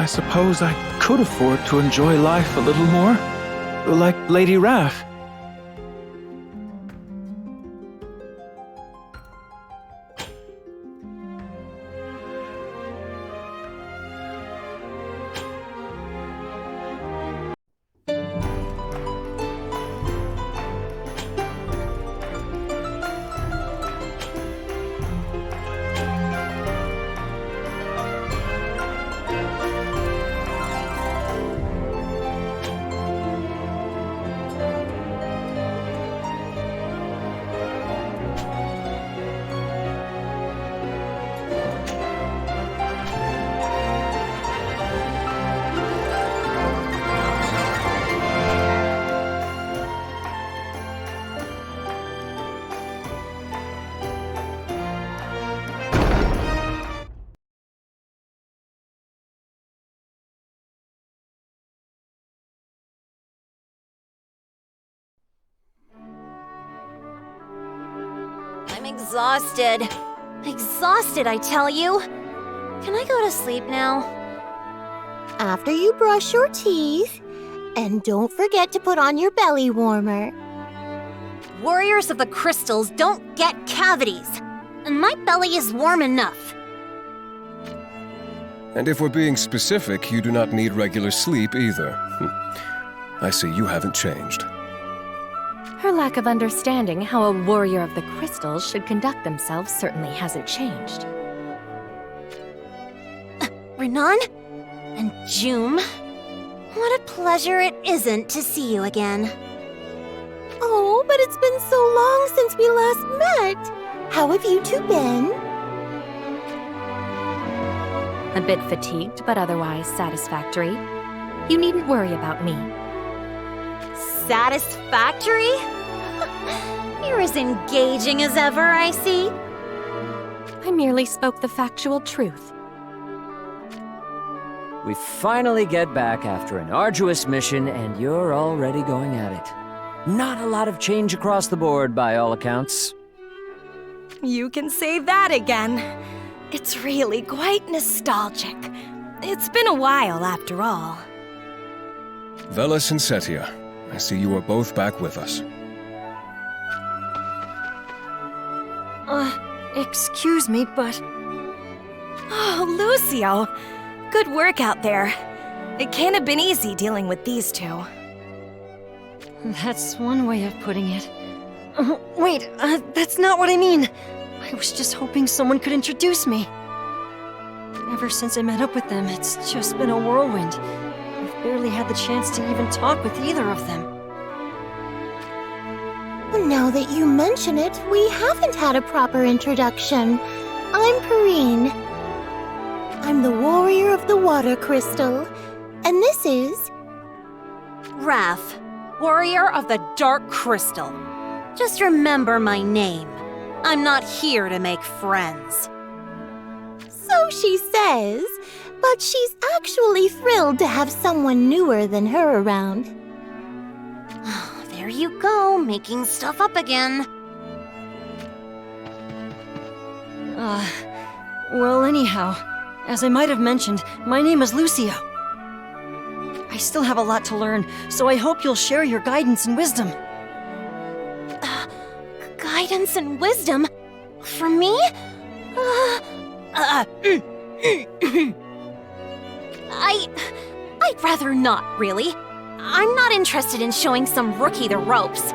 I suppose I could afford to enjoy life a little more. Like Lady Raph. I'm exhausted. Exhausted, I tell you. Can I go to sleep now? After you brush your teeth, and don't forget to put on your belly warmer. Warriors of the Crystals don't get cavities, and my belly is warm enough. And if we're being specific, you do not need regular sleep either. I see you haven't changed. Her lack of understanding how a warrior of the crystals should conduct themselves certainly hasn't changed. Renan? And Jum? What a pleasure it isn't to see you again. Oh, but it's been so long since we last met. How have you two been? A bit fatigued, but otherwise satisfactory. You needn't worry about me. Satisfactory? You're as engaging as ever, I see. I merely spoke the factual truth. We finally get back after an arduous mission, and you're already going at it. Not a lot of change across the board, by all accounts. You can say that again. It's really quite nostalgic. It's been a while, after all. Velas and Setia, I see you are both back with us. Excuse me, but... Oh, Lucio! Good work out there. It can't have been easy dealing with these two. That's one way of putting it. Wait, that's not what I mean. I was just hoping someone could introduce me. Ever since I met up with them, it's just been a whirlwind. I've barely had the chance to even talk with either of them. Now that you mention it, we haven't had a proper introduction. I'm Perrine. I'm the warrior of the water crystal. And this is... Raph, warrior of the dark crystal. Just remember my name. I'm not here to make friends. So she says, but she's actually thrilled to have someone newer than her around. There you go, making stuff up again. Well, anyhow, as I might have mentioned, my name is Lucio. I still have a lot to learn, so I hope you'll share your guidance and wisdom. Guidance and wisdom? From me? I'd rather not, really. I'm not interested in showing some rookie the ropes.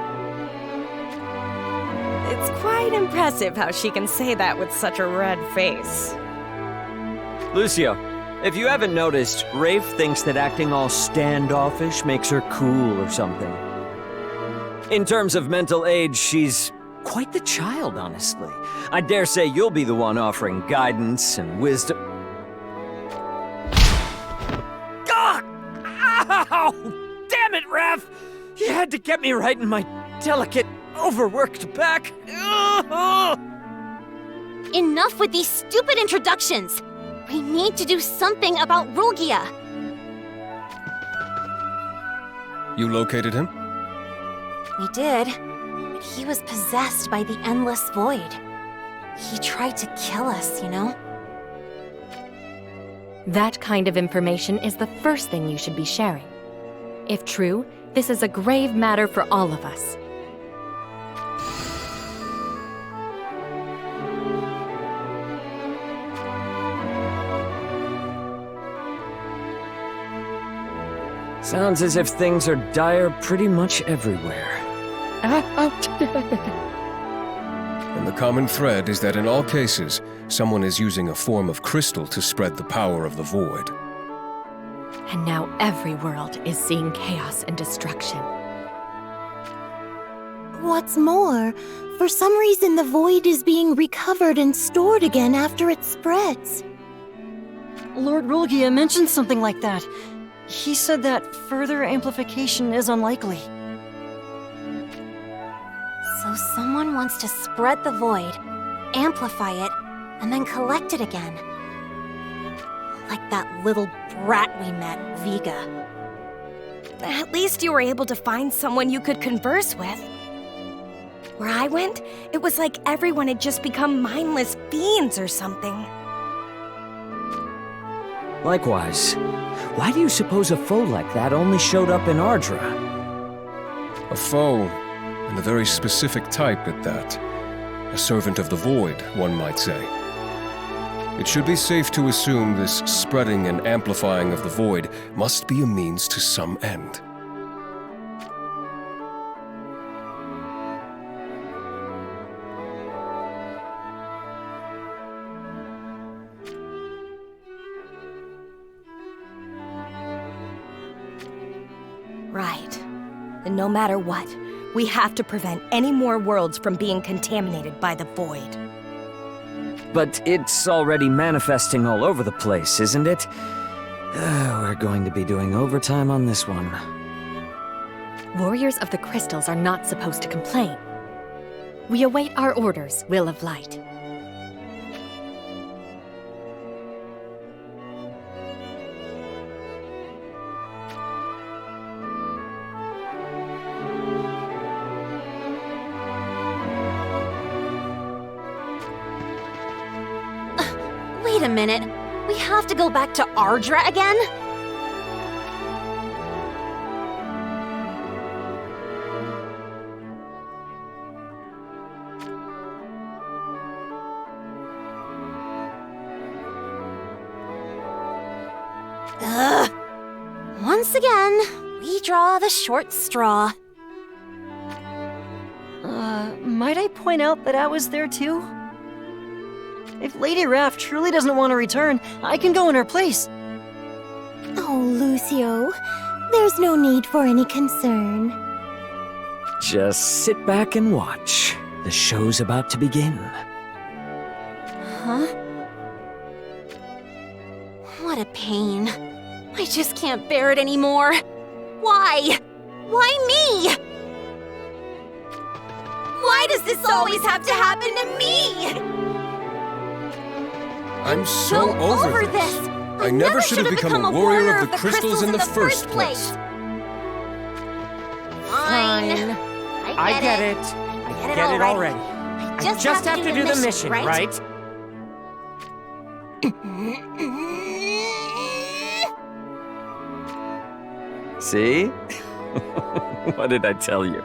It's quite impressive how she can say that with such a red face. Lucio, if you haven't noticed, Rafe thinks that acting all standoffish makes her cool or something. In terms of mental age, she's quite the child, honestly. I dare say you'll be the one offering guidance and wisdom. Ah! Ow! Damn it, Raph! You had to get me right in my delicate, overworked back. Enough with these stupid introductions! We need to do something about Rulgia. You located him? We did, but he was possessed by the Endless Void. He tried to kill us, you know? That kind of information is the first thing you should be sharing. If true, this is a grave matter for all of us. Sounds as if things are dire pretty much everywhere. And the common thread is that in all cases, someone is using a form of crystal to spread the power of the void. And now every world is seeing chaos and destruction. What's more, for some reason the void is being recovered and stored again after it spreads. Lord Rulgia mentioned something like that. He said that further amplification is unlikely. So someone wants to spread the void, amplify it, and then collect it again. Like that little brat we met, Vega. At least you were able to find someone you could converse with. Where I went, it was like everyone had just become mindless fiends or something. Likewise, why do you suppose a foe like that only showed up in Ardra? A foe, and a very specific type at that. A servant of the void, one might say. It should be safe to assume this spreading and amplifying of the void must be a means to some end. Right. And no matter what, we have to prevent any more worlds from being contaminated by the void. But it's already manifesting all over the place, isn't it? We're going to be doing overtime on this one. Warriors of the Crystals are not supposed to complain. We await our orders, Will of Light. Wait a minute. We have to go back to Ardra again? Ugh. Once again, we draw the short straw. Might I point out that I was there too? If Lady Raff truly doesn't want to return, I can go in her place. Oh, Lucio, there's no need for any concern. Just sit back and watch. The show's about to begin. Huh? What a pain. I just can't bear it anymore. Why? Why me? Why does this always have to happen to me? I'm so over this. I never should have become a warrior of the crystals in the first place. Fine. I get it. I Get it already. I just have to do the mission, right? See? What did I tell you?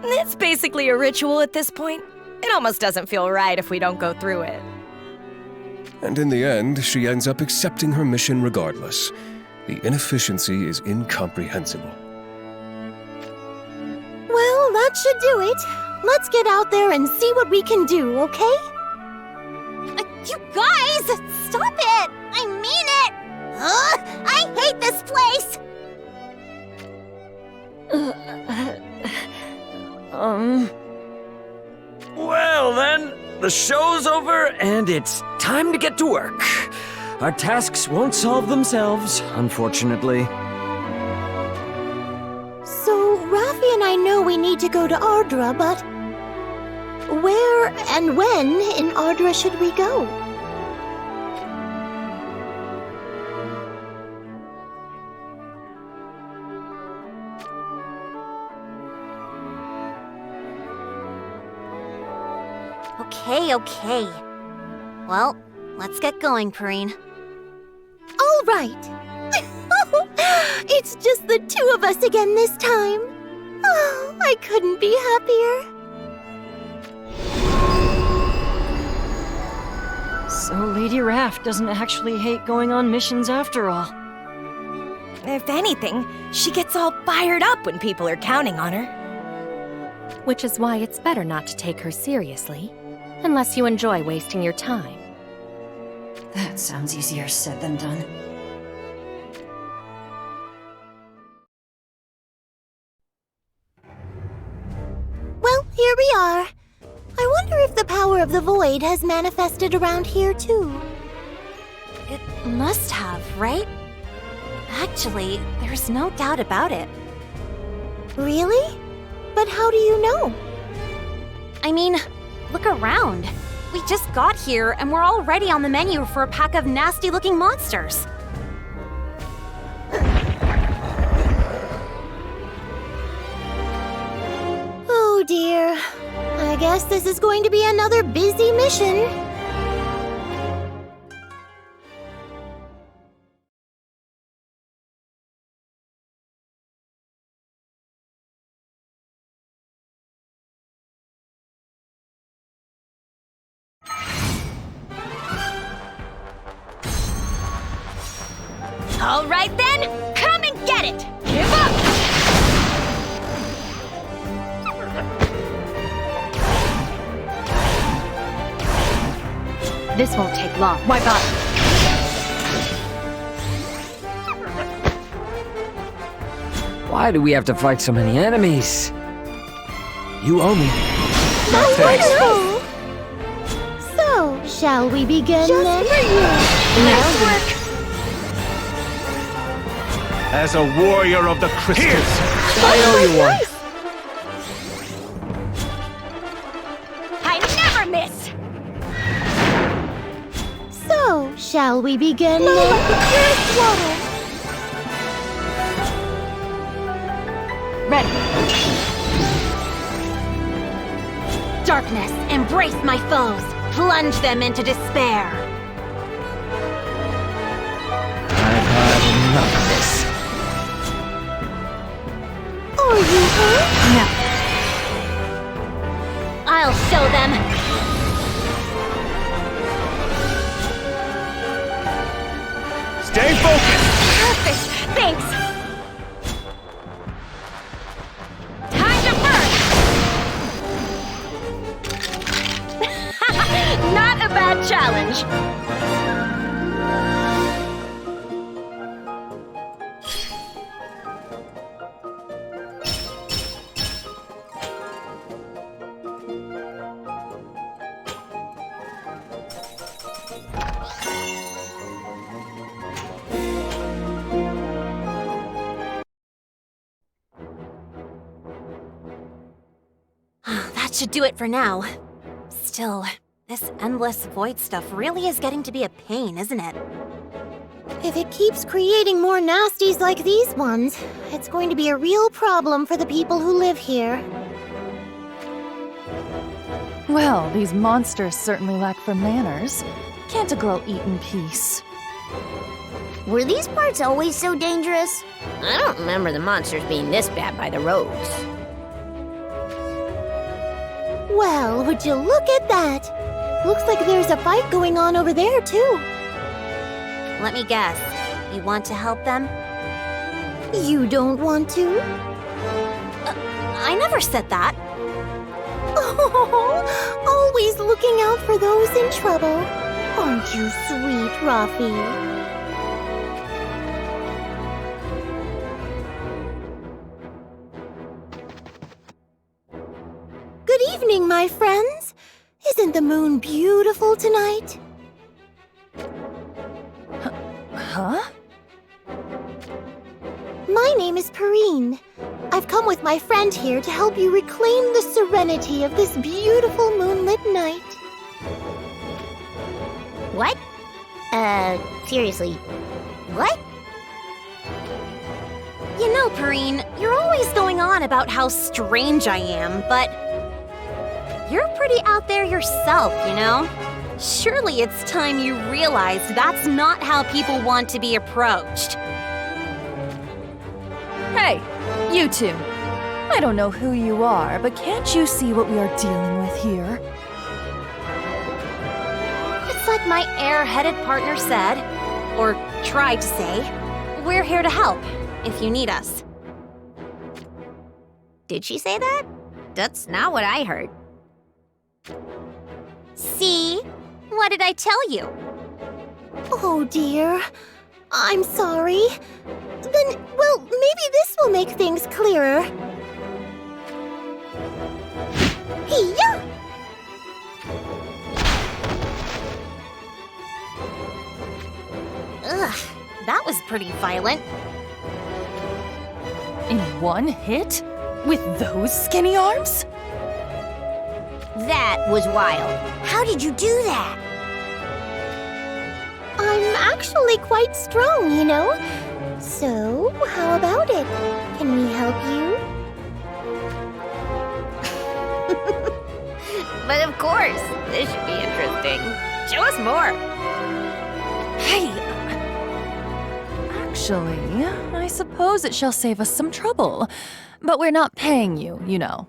It's basically a ritual at this point. It almost doesn't feel right if we don't go through it. And in the end, she ends up accepting her mission regardless. The inefficiency is incomprehensible. Well, that should do it. Let's get out there and see what we can do, okay? You guys! Stop it! I mean it! I hate this place! Well then, the show's over and it's time to get to work. Our tasks won't solve themselves, unfortunately. So, Raffi and I know we need to go to Ardra, but where and when in Ardra should we go? Okay. Well, let's get going, Perrine. right. It's just the two of us again this time. Oh, I couldn't be happier. So Lady Raff doesn't actually hate going on missions after all. If anything, she gets all fired up when people are counting on her. Which is why it's better not to take her seriously, unless you enjoy wasting your time. That sounds easier said than done. Well, here we are. I wonder if the power of the void has manifested around here too. It must have, right? Actually, there's no doubt about it. Really? But how do you know? I mean, look around. We just got here and we're already on the menu for a pack of nasty-looking monsters. Oh dear. I guess this is going to be another busy mission. All right then, come and get it! Give up! This won't take long. Wipe out. Why do we have to fight so many enemies? You owe me. Oh, so, shall we begin then? Nice work! As a warrior of the crystals, I owe you one. I never miss! So, shall we begin then? Like the purest water. Ready. Darkness, embrace my foes. Plunge them into despair. I've had enough of this. Are you hurt? No. I'll show them. stay focused! Perfect! Thanks! Time to burn! Not a bad challenge! That should do it for now. Still, this endless void stuff really is getting to be a pain, isn't it? If it keeps creating more nasties like these ones, it's going to be a real problem for the people who live here. Well, these monsters certainly lack for manners. Can't a girl eat in peace? Were these parts always so dangerous? I don't remember the monsters being this bad by the roads. Well, would you look at that? Looks like there's a fight going on over there, too. Let me guess. You want to help them? You don't want to? I never said that. Oh, always looking out for those in trouble. Aren't you sweet, Rafi? Good evening, my friends. Isn't the moon beautiful tonight? Huh? My name is Perrine. I've come with my friend here to help you reclaim the serenity of this beautiful moonlit night. What? Seriously. What? You know, Perrine, you're always going on about how strange I am, but you're pretty out there yourself, you know? Surely it's time you realized that's not how people want to be approached. Hey, you two. I don't know who you are, but can't you see what we are dealing with here? It's like my airheaded partner said, or tried to say, we're here to help, if you need us. Did she say that? That's not what I heard. See? What did I tell you? Oh dear. I'm sorry. Then, well, maybe this will make things clearer. Hiya! Ugh, that was pretty violent. In one hit? With those skinny arms? That was wild. How did you do that? I'm actually quite strong, you know? So, how about it? Can we help you? But of course, this should be interesting. Show us more. Hey! Actually, I suppose it shall save us some trouble. But we're not paying you, you know.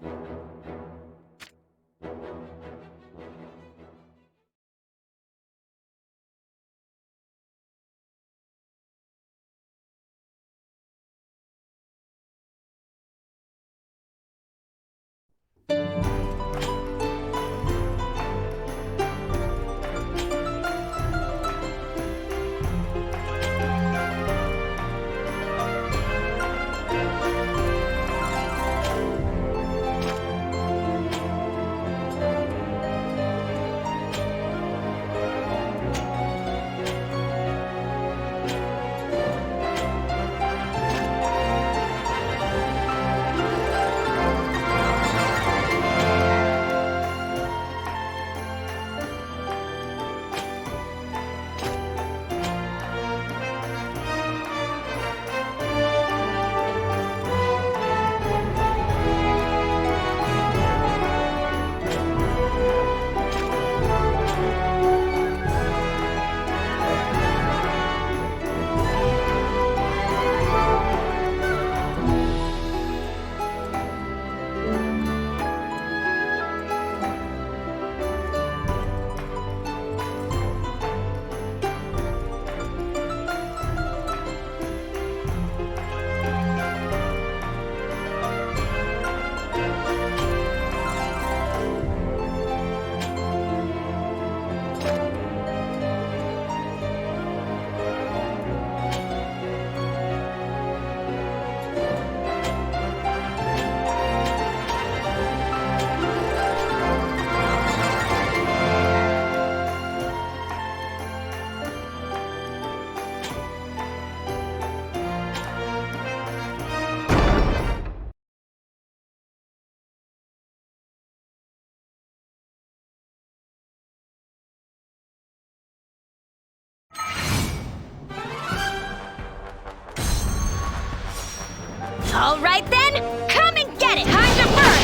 All right then, come and get it! Time to burn!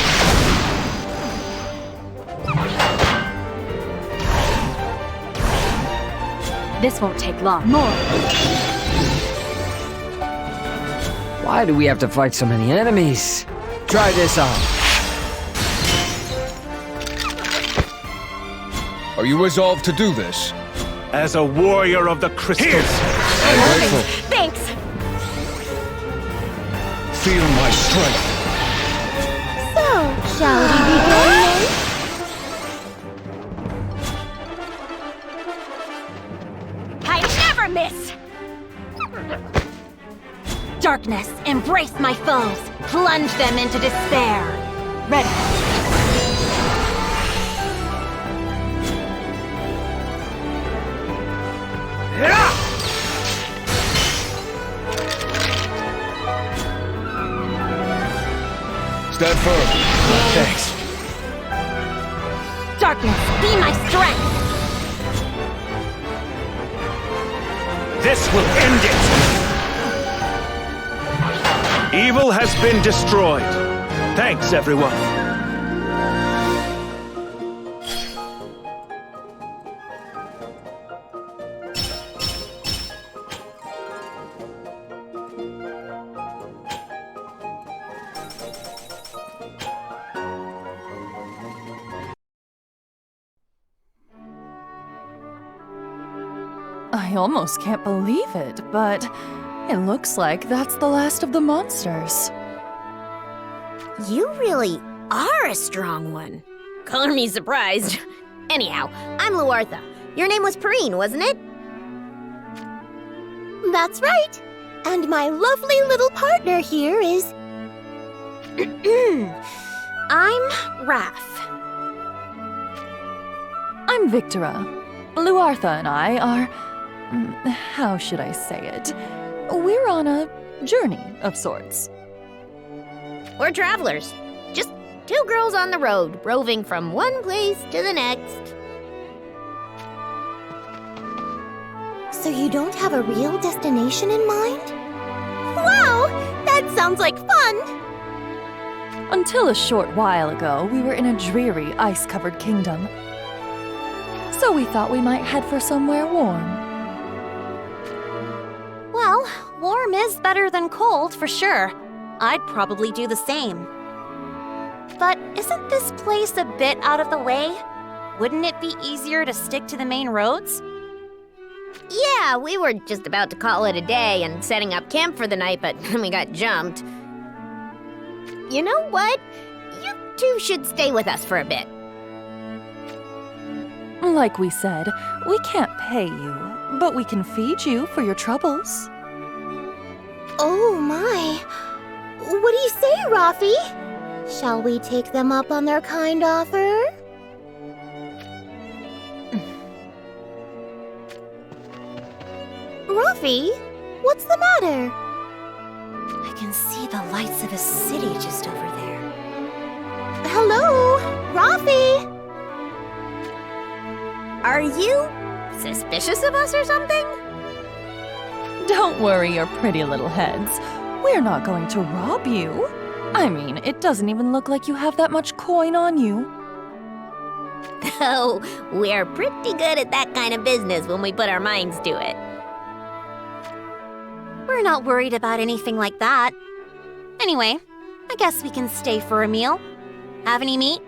This won't take long. More! Why do we have to fight so many enemies? Try this on. Are you resolved to do this? As a warrior of the crystals, I'm grateful. Thanks! Feel my strength. So, shall we begin? I never miss! Darkness, embrace my foes. Plunge them into despair. Ready. Stand firm. thanks. Darkness, be my strength. This will end it! Evil has been destroyed. Thanks, everyone. I almost can't believe it, but it looks like that's the last of the monsters. You really are a strong one. Color me surprised. Anyhow, I'm Luartha. Your name was Perrine, wasn't it? That's right. And my lovely little partner here is... I'm Raph. I'm Victora. Luartha and I are... how should I say it? We're on a journey of sorts. We're travelers. Just two girls on the road, roving from one place to the next. So you don't have a real destination in mind? Wow! That sounds like fun! Until a short while ago, we were in a dreary, ice-covered kingdom. So we thought we might head for somewhere warm. Well, warm is better than cold, for sure. I'd probably do the same. But isn't this place a bit out of the way? Wouldn't it be easier to stick to the main roads? Yeah, we were just about to call it a day and setting up camp for the night, but we got jumped. You know what? You two should stay with us for a bit. Like we said, we can't pay you, but we can feed you for your troubles. Oh my. What do you say, Rafi? Shall we take them up on their kind offer? Rafi, what's the matter? I can see the lights of a city just over there. Hello, Rafi! Are you suspicious of us or something? Don't worry your pretty little heads. We're not going to rob you. I mean, it doesn't even look like you have that much coin on you. Oh, we're pretty good at that kind of business when we put our minds to it. We're not worried about anything like that. Anyway, I guess we can stay for a meal. Have any meat?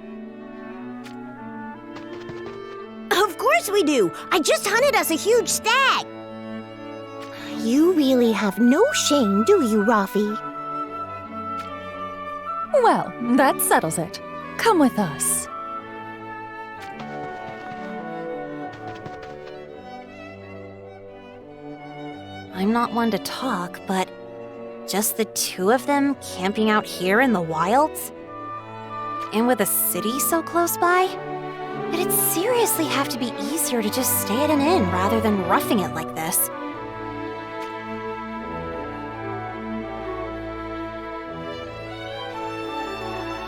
Of course we do! I just hunted us a huge stag! You really have no shame, do you, Rafi? Well, that settles it. Come with us. I'm not one to talk, but just the two of them camping out here in the wilds? And with a city so close by? It'd seriously have to be easier to just stay at an inn rather than roughing it like this.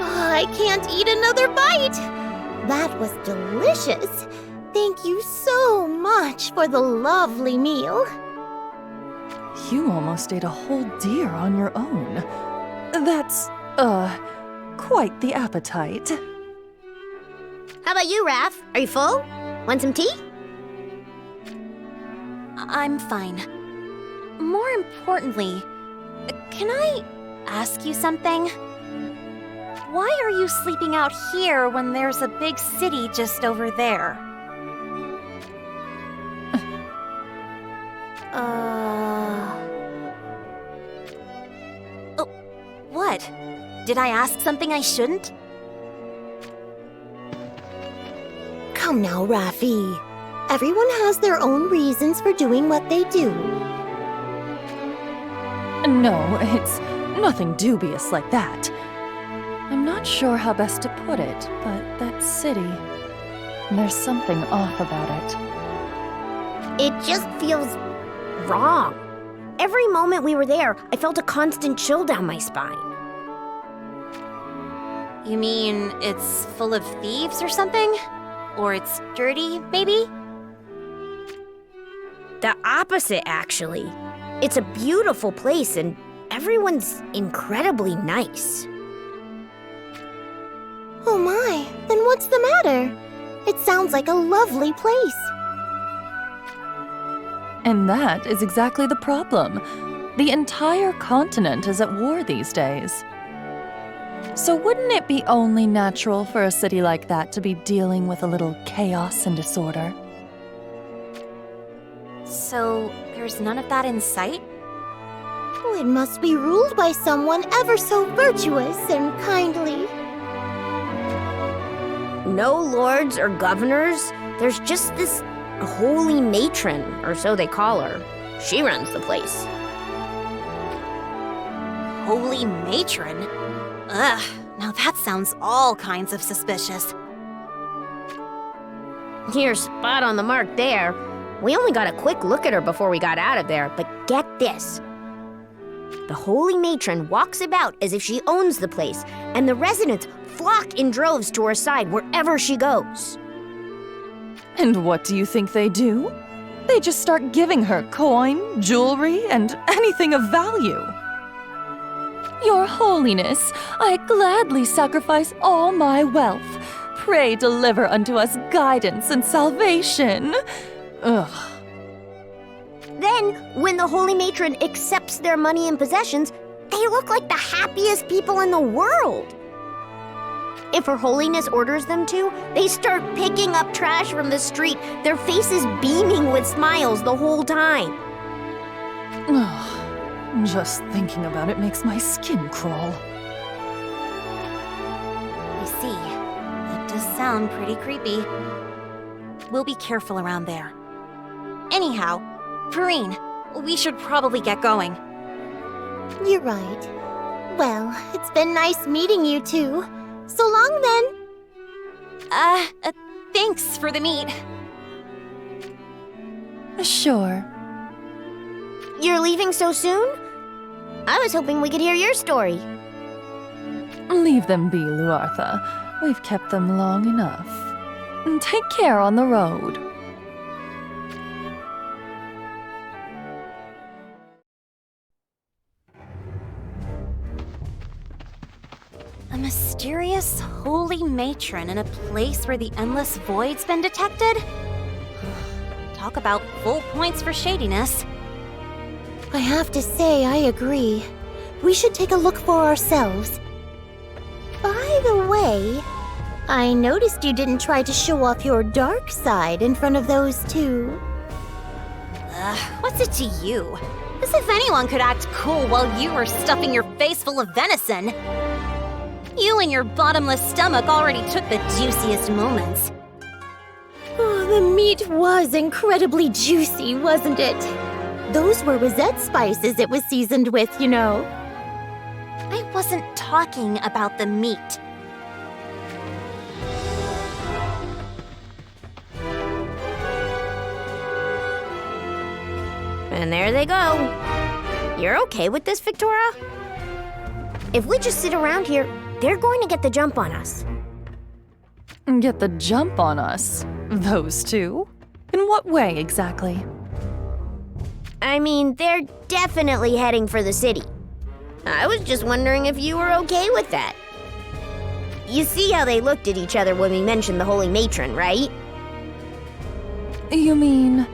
I can't eat another bite! That was delicious. Thank you so much for the lovely meal. You almost ate a whole deer on your own. That's, quite the appetite. How about you, Raph? Are you full? Want some tea? I'm fine. More importantly, can I ask you something? Why are you sleeping out here when there's a big city just over there? Oh, what? Did I ask something I shouldn't? Come now, Rafi. Everyone has their own reasons for doing what they do. No, it's nothing dubious like that. I'm not sure how best to put it, but that city, there's something off about it. It just feels wrong. Every moment we were there, I felt a constant chill down my spine. You mean it's full of thieves or something? Or it's dirty, maybe? The opposite, actually. It's a beautiful place and everyone's incredibly nice. Oh my, then what's the matter? It sounds like a lovely place. And that is exactly the problem. The entire continent is at war these days. So wouldn't it be only natural for a city like that to be dealing with a little chaos and disorder? So, there's none of that in sight? Oh, it must be ruled by someone ever so virtuous and kindly. No lords or governors. There's just this holy matron, or so they call her. She runs the place. Holy matron? Ugh, now that sounds all kinds of suspicious. You're spot on the mark there. We only got a quick look at her before we got out of there, but get this. The holy matron walks about as if she owns the place, and the residents flock in droves to her side wherever she goes. And what do you think they do? They just start giving her coin, jewelry, and anything of value. Your Holiness, I gladly sacrifice all my wealth. Pray deliver unto us guidance and salvation. Ugh. Then, when the holy matron accepts their money and possessions, they look like the happiest people in the world. If Her Holiness orders them to, they start picking up trash from the street, their faces beaming with smiles the whole time. Ugh. Just thinking about it makes my skin crawl. I see. That does sound pretty creepy. We'll be careful around there. Anyhow, Perrine, we should probably get going. You're right. Well, it's been nice meeting you two. So long then. Thanks for the meet. Sure. You're leaving so soon? I was hoping we could hear your story. Leave them be, Luartha. We've kept them long enough. Take care on the road. A mysterious holy matron in a place where the endless void's been detected? Talk about full points for shadiness. I have to say, I agree. We should take a look for ourselves. By the way, I noticed you didn't try to show off your dark side in front of those two. What's it to you? As if anyone could act cool while you were stuffing your face full of venison. You and your bottomless stomach already took the juiciest moments. Oh, the meat was incredibly juicy, wasn't it? Those were rosette spices it was seasoned with, you know. I wasn't talking about the meat. And there they go. You're okay with this, Victoria? If we just sit around here, they're going to get the jump on us. Get the jump on us? Those two? In what way exactly? I mean, they're definitely heading for the city. I was just wondering if you were okay with that. You see how they looked at each other when we mentioned the Holy Matron, right? You mean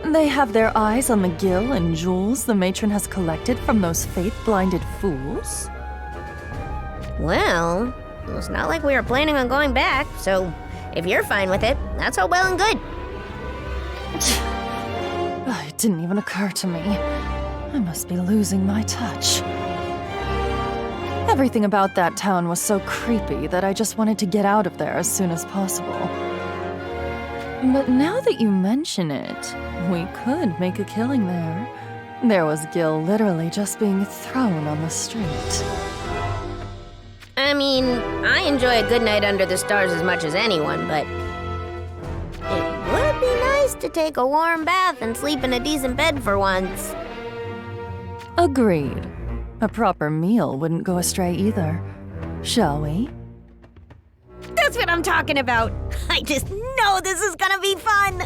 they have their eyes on the gil and jewels the matron has collected from those faith-blinded fools? Well, it's not like we were planning on going back, so if you're fine with it, that's all well and good. It didn't even occur to me. I must be losing my touch. Everything about that town was so creepy that I just wanted to get out of there as soon as possible. But now that you mention it, we could make a killing there. There was Gil literally just being thrown on the street. I mean, I enjoy a good night under the stars as much as anyone, but it would be nice to take a warm bath and sleep in a decent bed for once. Agreed. A proper meal wouldn't go astray either. Shall we? That's what I'm talking about. I just know this is gonna be fun.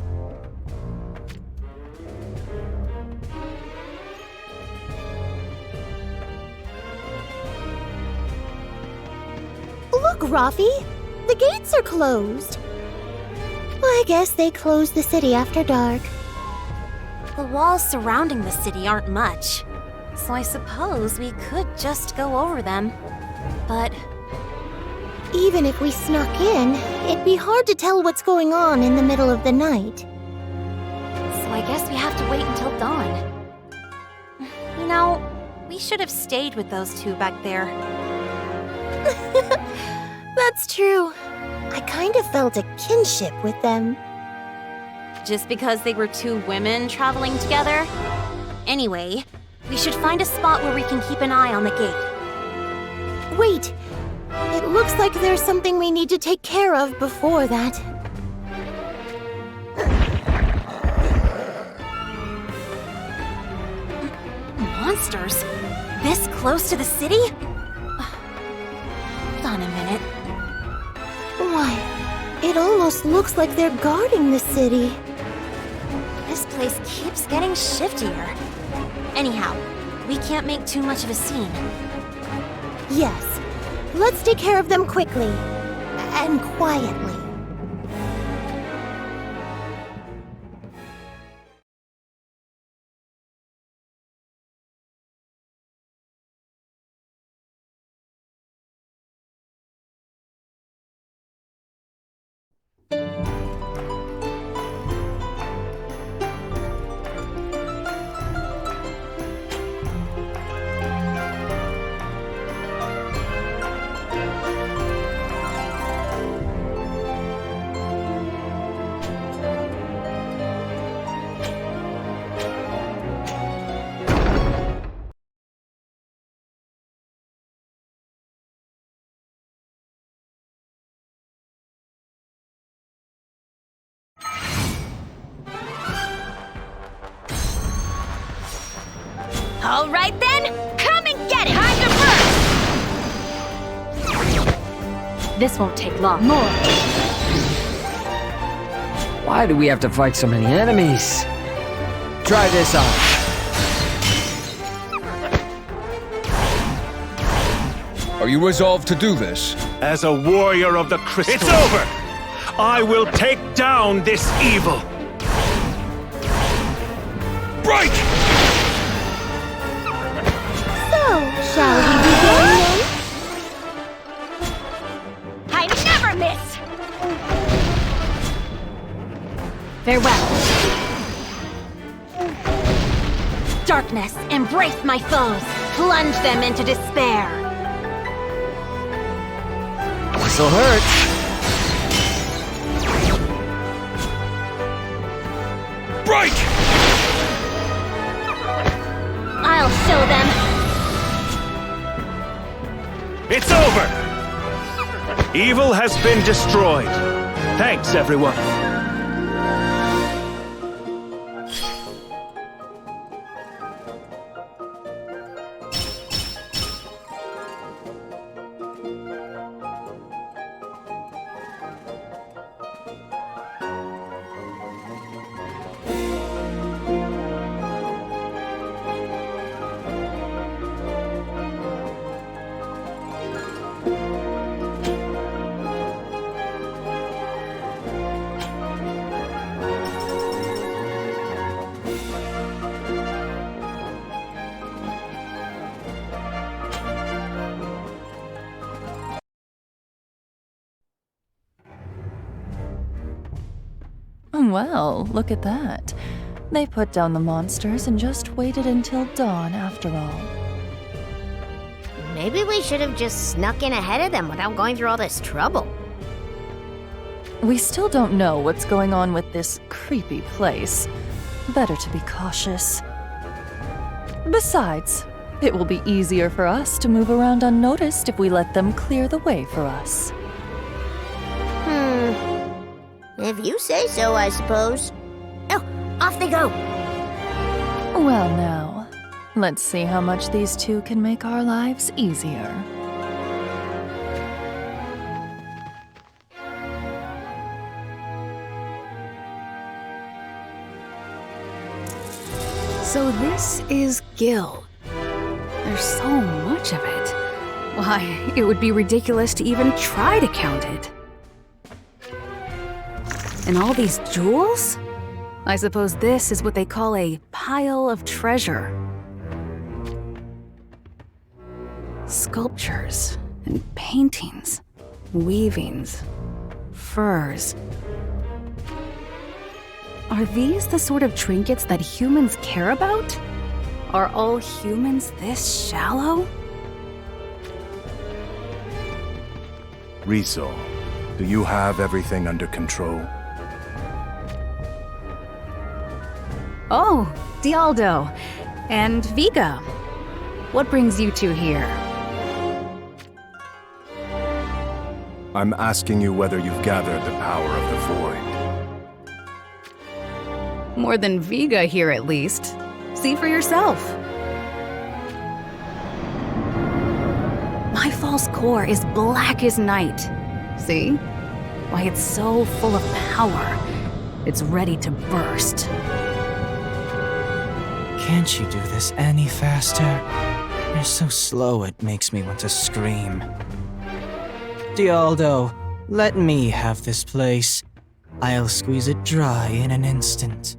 Look, Rafi! The gates are closed. I guess they closed the city after dark. The walls surrounding the city aren't much, so I suppose we could just go over them. But even if we snuck in, it'd be hard to tell what's going on in the middle of the night. So I guess we have to wait until dawn. You know, we should have stayed with those two back there. That's true. I kind of felt a kinship with them. Just because they were two women traveling together? Anyway, we should find a spot where we can keep an eye on the gate. Wait! It looks like there's something we need to take care of before that. Monsters? This close to the city? Hold on a minute. Why, it almost looks like they're guarding the city. This place keeps getting shiftier. Anyhow, we can't make too much of a scene. Yes. Let's take care of them quickly. And quietly. All right then, come and get it! Time to burn! This won't take long. More. Why do we have to fight so many enemies? Try this on. Are you resolved to do this? As a warrior of the crystal... It's over! I will take down this evil! Break! Shall we begin? I never miss! Farewell. Darkness, embrace my foes. Plunge them into despair. This'll hurt. Break! I'll show them. It's over! Evil has been destroyed. Thanks, everyone. Well, look at that. They put down the monsters and just waited until dawn after all. Maybe we should have just snuck in ahead of them without going through all this trouble. We still don't know what's going on with this creepy place. Better to be cautious. Besides, it will be easier for us to move around unnoticed if we let them clear the way for us. If you say so, I suppose. Oh, off they go! Well now, let's see how much these two can make our lives easier. So this is Gil. There's so much of it. Why, it would be ridiculous to even try to count it. And all these jewels? I suppose this is what they call a pile of treasure. Sculptures and paintings, weavings, furs. Are these the sort of trinkets that humans care about? Are all humans this shallow? Riso, do you have everything under control? Oh, Dialdo. And Viga. What brings you two here? I'm asking you whether you've gathered the power of the Void. More than Viga here, at least. See for yourself. My false core is black as night. See? Why, it's so full of power. It's ready to burst. Can't you do this any faster? You're so slow it makes me want to scream. Dialdo, let me have this place. I'll squeeze it dry in an instant.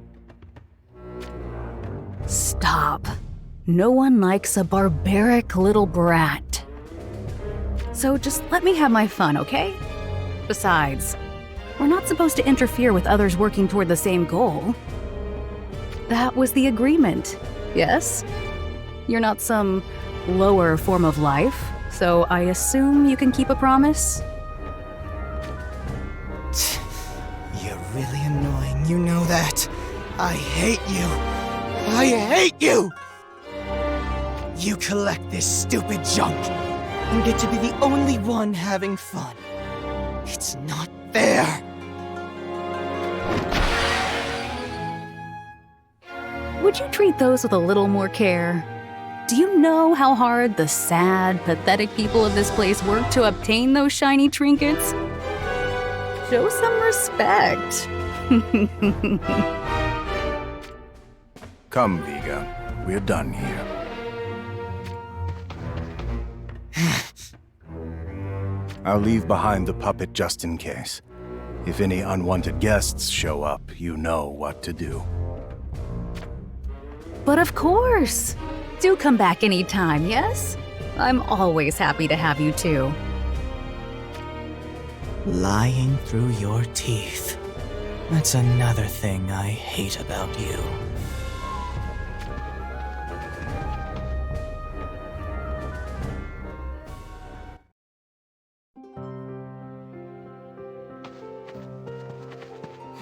Stop. No one likes a barbaric little brat. So just let me have my fun, okay? Besides, we're not supposed to interfere with others working toward the same goal. That was the agreement, yes? You're not some lower form of life, so I assume you can keep a promise? You're really annoying, you know that. I hate you. I hate you! You collect this stupid junk and get to be the only one having fun. It's not fair. Would you treat those with a little more care? Do you know how hard the sad, pathetic people of this place work to obtain those shiny trinkets? Show some respect. Come, Viga. We're done here. I'll leave behind the puppet just in case. If any unwanted guests show up, you know what to do. But of course! Do come back anytime, yes? I'm always happy to have you too. Lying through your teeth. That's another thing I hate about you.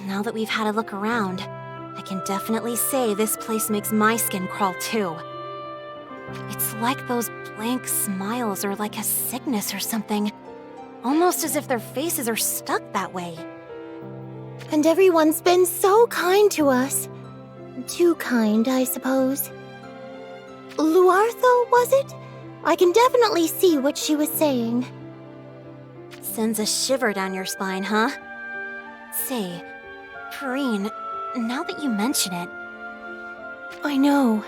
Now that we've had a look around, I can definitely say this place makes my skin crawl too. It's like those blank smiles are like a sickness or something. Almost as if their faces are stuck that way. And everyone's been so kind to us. Too kind, I suppose. Luartho, was it? I can definitely see what she was saying. Sends a shiver down your spine, huh? Say, Perrine, now that you mention it... I know.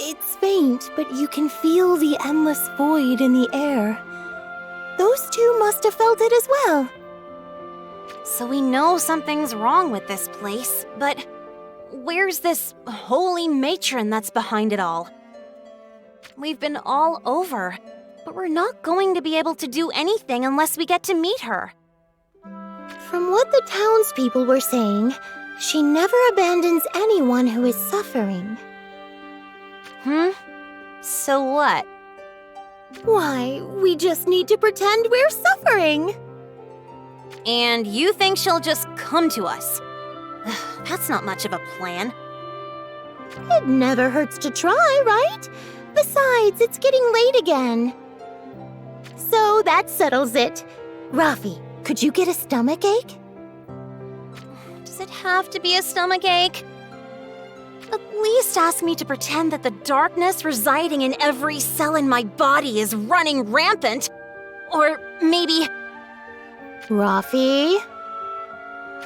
It's faint, but you can feel the endless void in the air. Those two must have felt it as well. So we know something's wrong with this place, but where's this holy matron that's behind it all? We've been all over, but we're not going to be able to do anything unless we get to meet her. From what the townspeople were saying, she never abandons anyone who is suffering. So what? Why, we just need to pretend we're suffering. And you think she'll just come to us? That's not much of a plan. It never hurts to try, right? Besides, it's getting late again. So that settles it. Rafi, could you get a stomachache? Does it have to be a stomachache? At least ask me to pretend that the darkness residing in every cell in my body is running rampant. Or maybe... Rafi?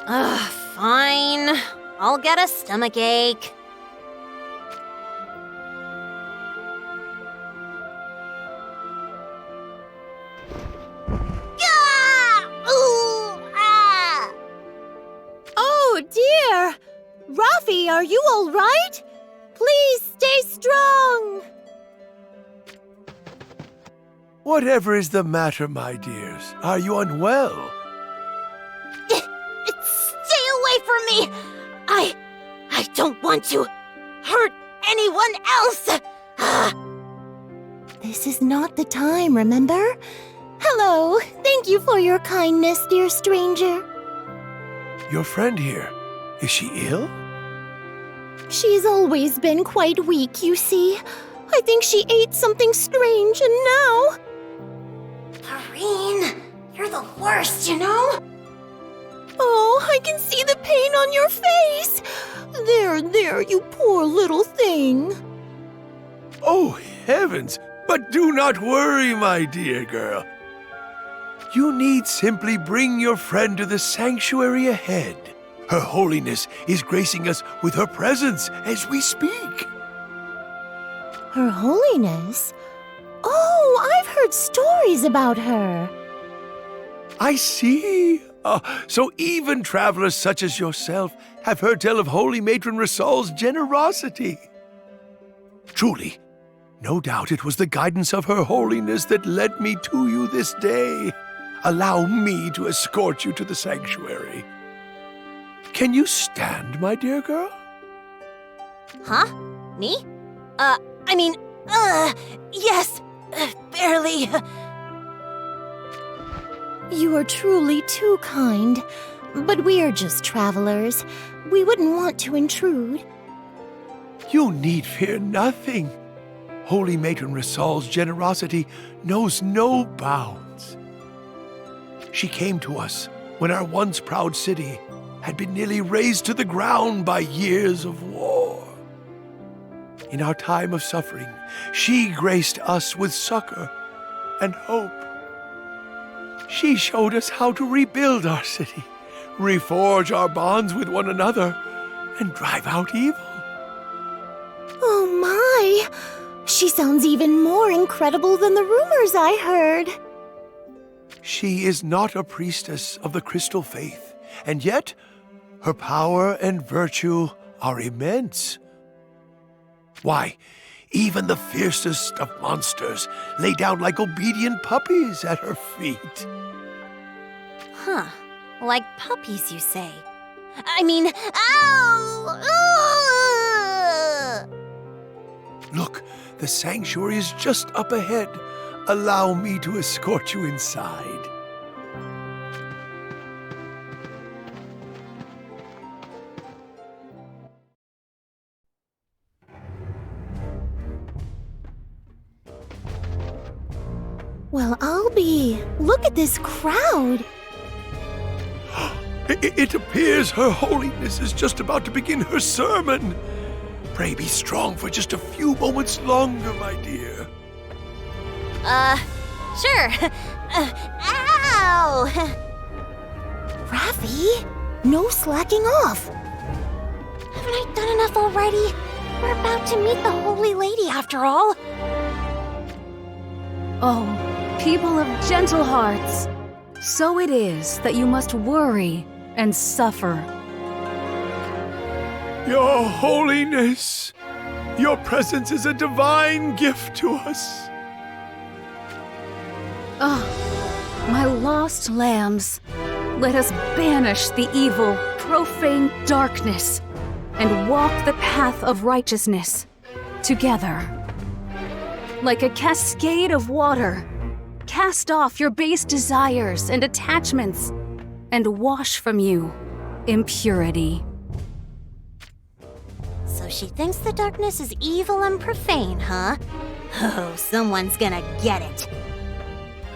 Fine. I'll get a stomachache. Oh dear! Rafi, are you all right? Please stay strong! Whatever is the matter, my dears? Are you unwell? Stay away from me! don't want to hurt anyone else! This is not the time, remember? Hello, thank you for your kindness, dear stranger. Your friend here, is she ill? She's always been quite weak, you see. I think she ate something strange, and now... Irene, you're the worst, you know? Oh, I can see the pain on your face! There, you poor little thing. Oh, heavens! But do not worry, my dear girl. You need simply bring your friend to the sanctuary ahead. Her Holiness is gracing us with her presence as we speak. Her Holiness? Oh, I've heard stories about her. I see. So even travelers such as yourself have heard tell of Holy Matron Risol's generosity. Truly, no doubt it was the guidance of Her Holiness that led me to you this day. Allow me to escort you to the sanctuary. Can you stand, my dear girl? Huh? Me? Yes, barely. You are truly too kind, but we are just travelers. We wouldn't want to intrude. You need fear nothing. Holy Matron Risol's generosity knows no bounds. She came to us when our once proud city had been nearly razed to the ground by years of war. In our time of suffering, she graced us with succor and hope. She showed us how to rebuild our city, reforge our bonds with one another, and drive out evil. Oh my! She sounds even more incredible than the rumors I heard. She is not a priestess of the crystal faith, and yet her power and virtue are immense. Why, even the fiercest of monsters lay down like obedient puppies at her feet. Huh. Like puppies, you say? Ow! Look, the sanctuary is just up ahead. Allow me to escort you inside. Well, I'll be. Look at this crowd. It appears Her Holiness is just about to begin her sermon. Pray be strong for just a few moments longer, my dear. Sure. Ow! Raffi, no slacking off. Haven't I done enough already? We're about to meet the Holy Lady after all. Oh, people of gentle hearts, so it is that you must worry and suffer. Your Holiness, your presence is a divine gift to us. Ah, my lost lambs, let us banish the evil, profane darkness and walk the path of righteousness together. Like a cascade of water, cast off your base desires and attachments and wash from you impurity. So she thinks the darkness is evil and profane, huh? Oh, someone's gonna get it.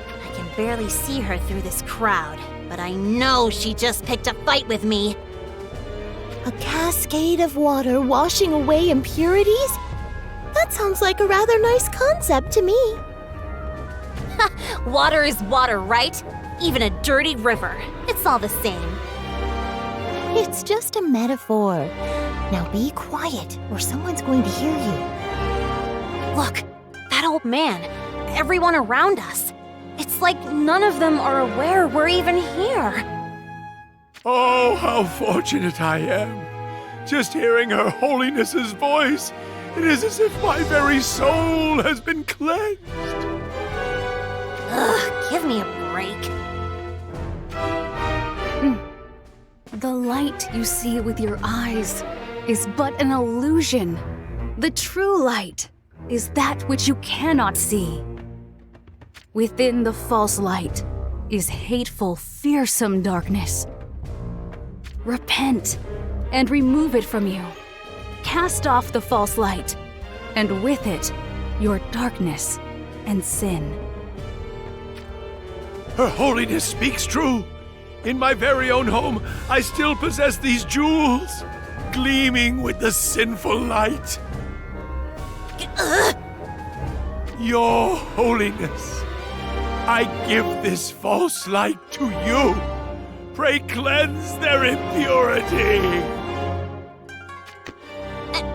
I can barely see her through this crowd, but I know she just picked a fight with me. A cascade of water washing away impurities? That sounds like a rather nice concept to me. Water is water, right? Even a dirty river. It's all the same. It's just a metaphor. Now be quiet, or someone's going to hear you. Look, that old man, everyone around us. It's like none of them are aware we're even here. Oh, how fortunate I am. Just hearing Her Holiness's voice, it is as if my very soul has been cleansed. Ugh, give me a break. The light you see with your eyes is but an illusion. The true light is that which you cannot see. Within the false light is hateful, fearsome darkness. Repent and remove it from you. Cast off the false light, and with it, your darkness and sin. Her Holiness speaks true. In my very own home, I still possess these jewels, gleaming with the sinful light. Your Holiness, I give this false light to you. Pray cleanse their impurity.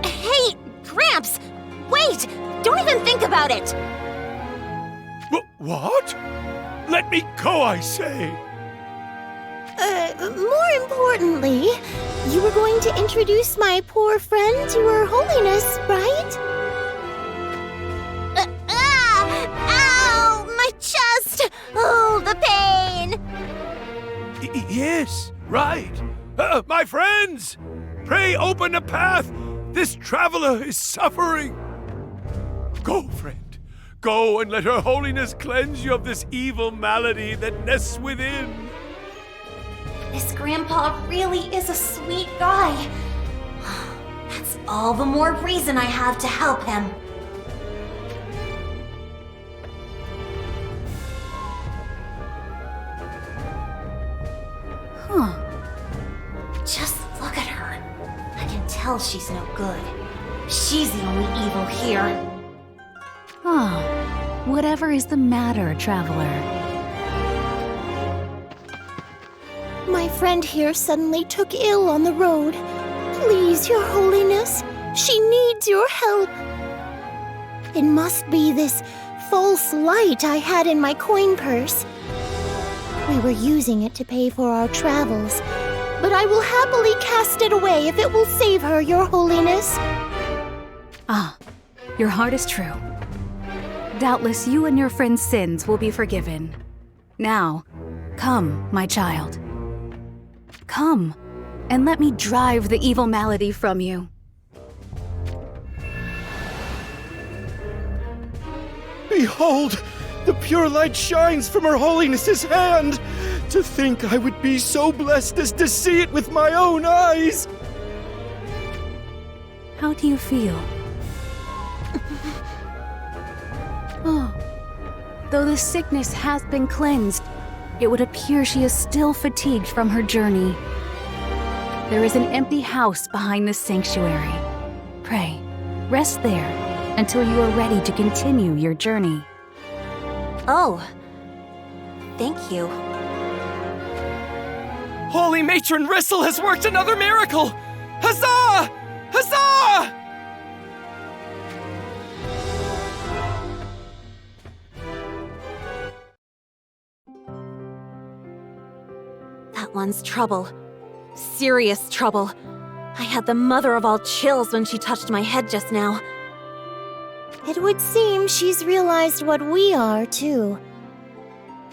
Hey, Gramps! Wait! Don't even think about it! What? Let me go, I say! More importantly, you were going to introduce my poor friend to Her Holiness, right? Ow! My chest! Oh, the pain! Yes, right. My friends! Pray open a path! This traveler is suffering! Go, friend. Go and let Her Holiness cleanse you of this evil malady that nests within. This Grandpa really is a sweet guy. That's all the more reason I have to help him. Just look at her. I can tell she's no good. She's the only evil here. Whatever is the matter, traveler? My friend here suddenly took ill on the road. Please, Your Holiness, she needs your help. It must be this false light I had in my coin purse. We were using it to pay for our travels, but I will happily cast it away if it will save her, Your Holiness. Your heart is true. Doubtless you and your friend's sins will be forgiven. Now, come, my child. Come, and let me drive the evil malady from you. Behold! The pure light shines from Her Holiness's hand! To think I would be so blessed as to see it with my own eyes! How do you feel? Though the sickness has been cleansed, it would appear she is still fatigued from her journey. There is an empty house behind the sanctuary. Pray, rest there until you are ready to continue your journey. Oh, thank you. Holy Matron Rissel has worked another miracle! Huzzah! Huzzah! That one's trouble. Serious trouble. I had the mother of all chills when she touched my head just now. It would seem she's realized what we are, too.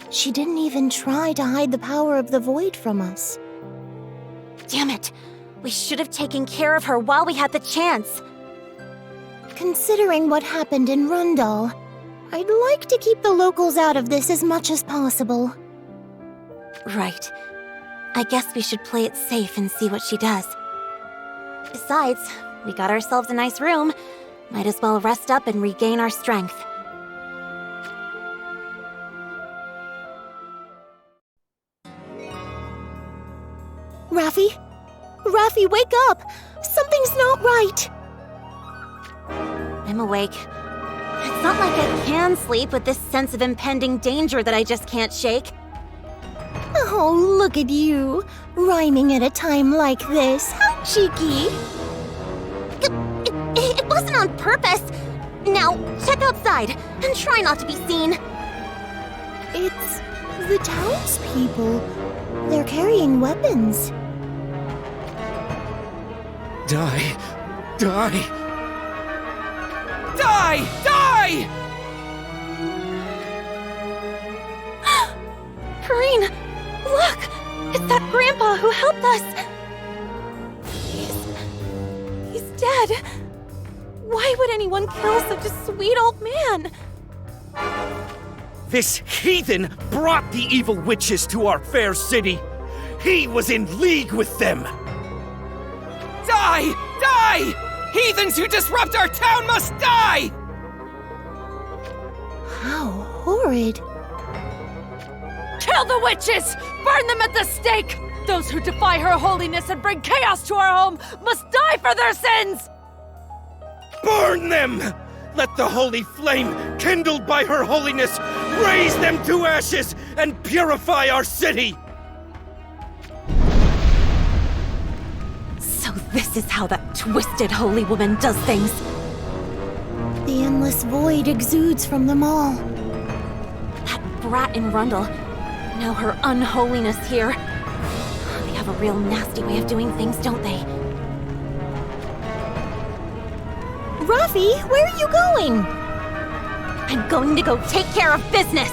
She didn't even try to hide the power of the void from us. Damn it! We should have taken care of her while we had the chance. Considering what happened in Rundal, I'd like to keep the locals out of this as much as possible. Right. I guess we should play it safe and see what she does. Besides, we got ourselves a nice room. Might as well rest up and regain our strength. Raffi? Raffi, wake up! Something's not right! I'm awake. It's not like I can sleep with this sense of impending danger that I just can't shake. Oh, look at you, rhyming at a time like this. How cheeky! It wasn't on purpose. Now, check outside and try not to be seen. It's the townspeople. They're carrying weapons. Die! Die! Die! Die! Karine, look! It's that Grandpa who helped us! god! Why would anyone kill such a sweet old man? This heathen brought the evil witches to our fair city. He was in league with them. Die! Die! Heathens who disrupt our town must die! How horrid. Kill the witches! Burn them at the stake! Those who defy her holiness and bring chaos to our home must die for their sins! Burn them! Let the holy flame, kindled by her holiness, raise them to ashes and purify our city! So this is how that twisted holy woman does things. The endless void exudes from them all. That brat in Rundle. Now her unholiness here. They have a real nasty way of doing things, don't they? Rafi, where are you going? I'm going to go take care of business!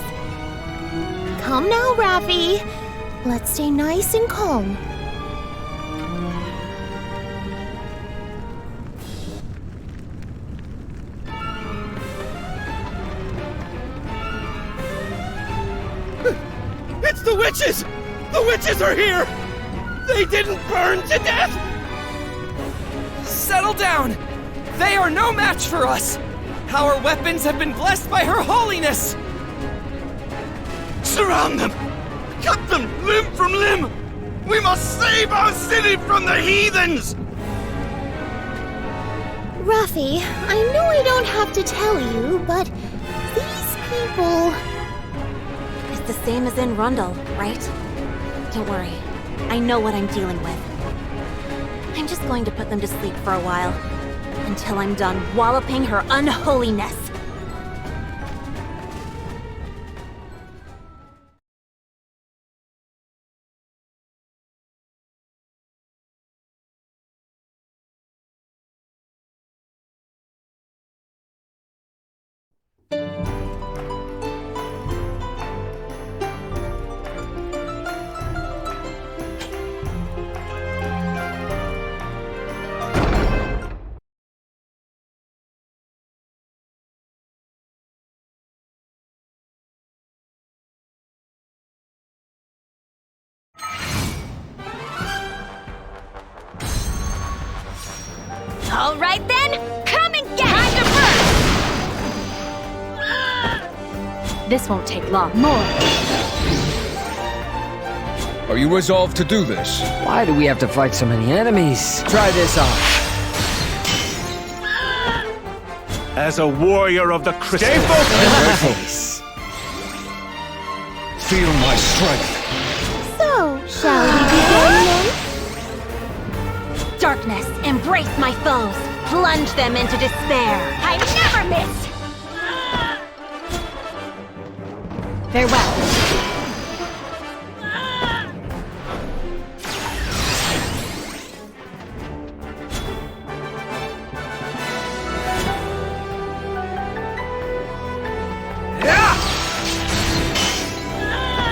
Come now, Rafi. Let's stay nice and calm. It's the witches! The witches are here! They didn't burn to death! Settle down! They are no match for us! Our weapons have been blessed by her holiness! Surround them! Cut them limb from limb! We must save our city from the heathens! Rafi, I know I don't have to tell you, but these people... It's the same as in Rundle, right? Don't worry. I know what I'm dealing with. I'm just going to put them to sleep for a while. Until I'm done walloping her unholiness. All right then, come and get it! This won't take long. More. Are you resolved to do this? Why do we have to fight so many enemies? Try this on. As a warrior of the crystal... Stay focused! Feel my strength. So, shall we begin then? Darkness, embrace my foes. Plunge them into despair. I never miss! Farewell.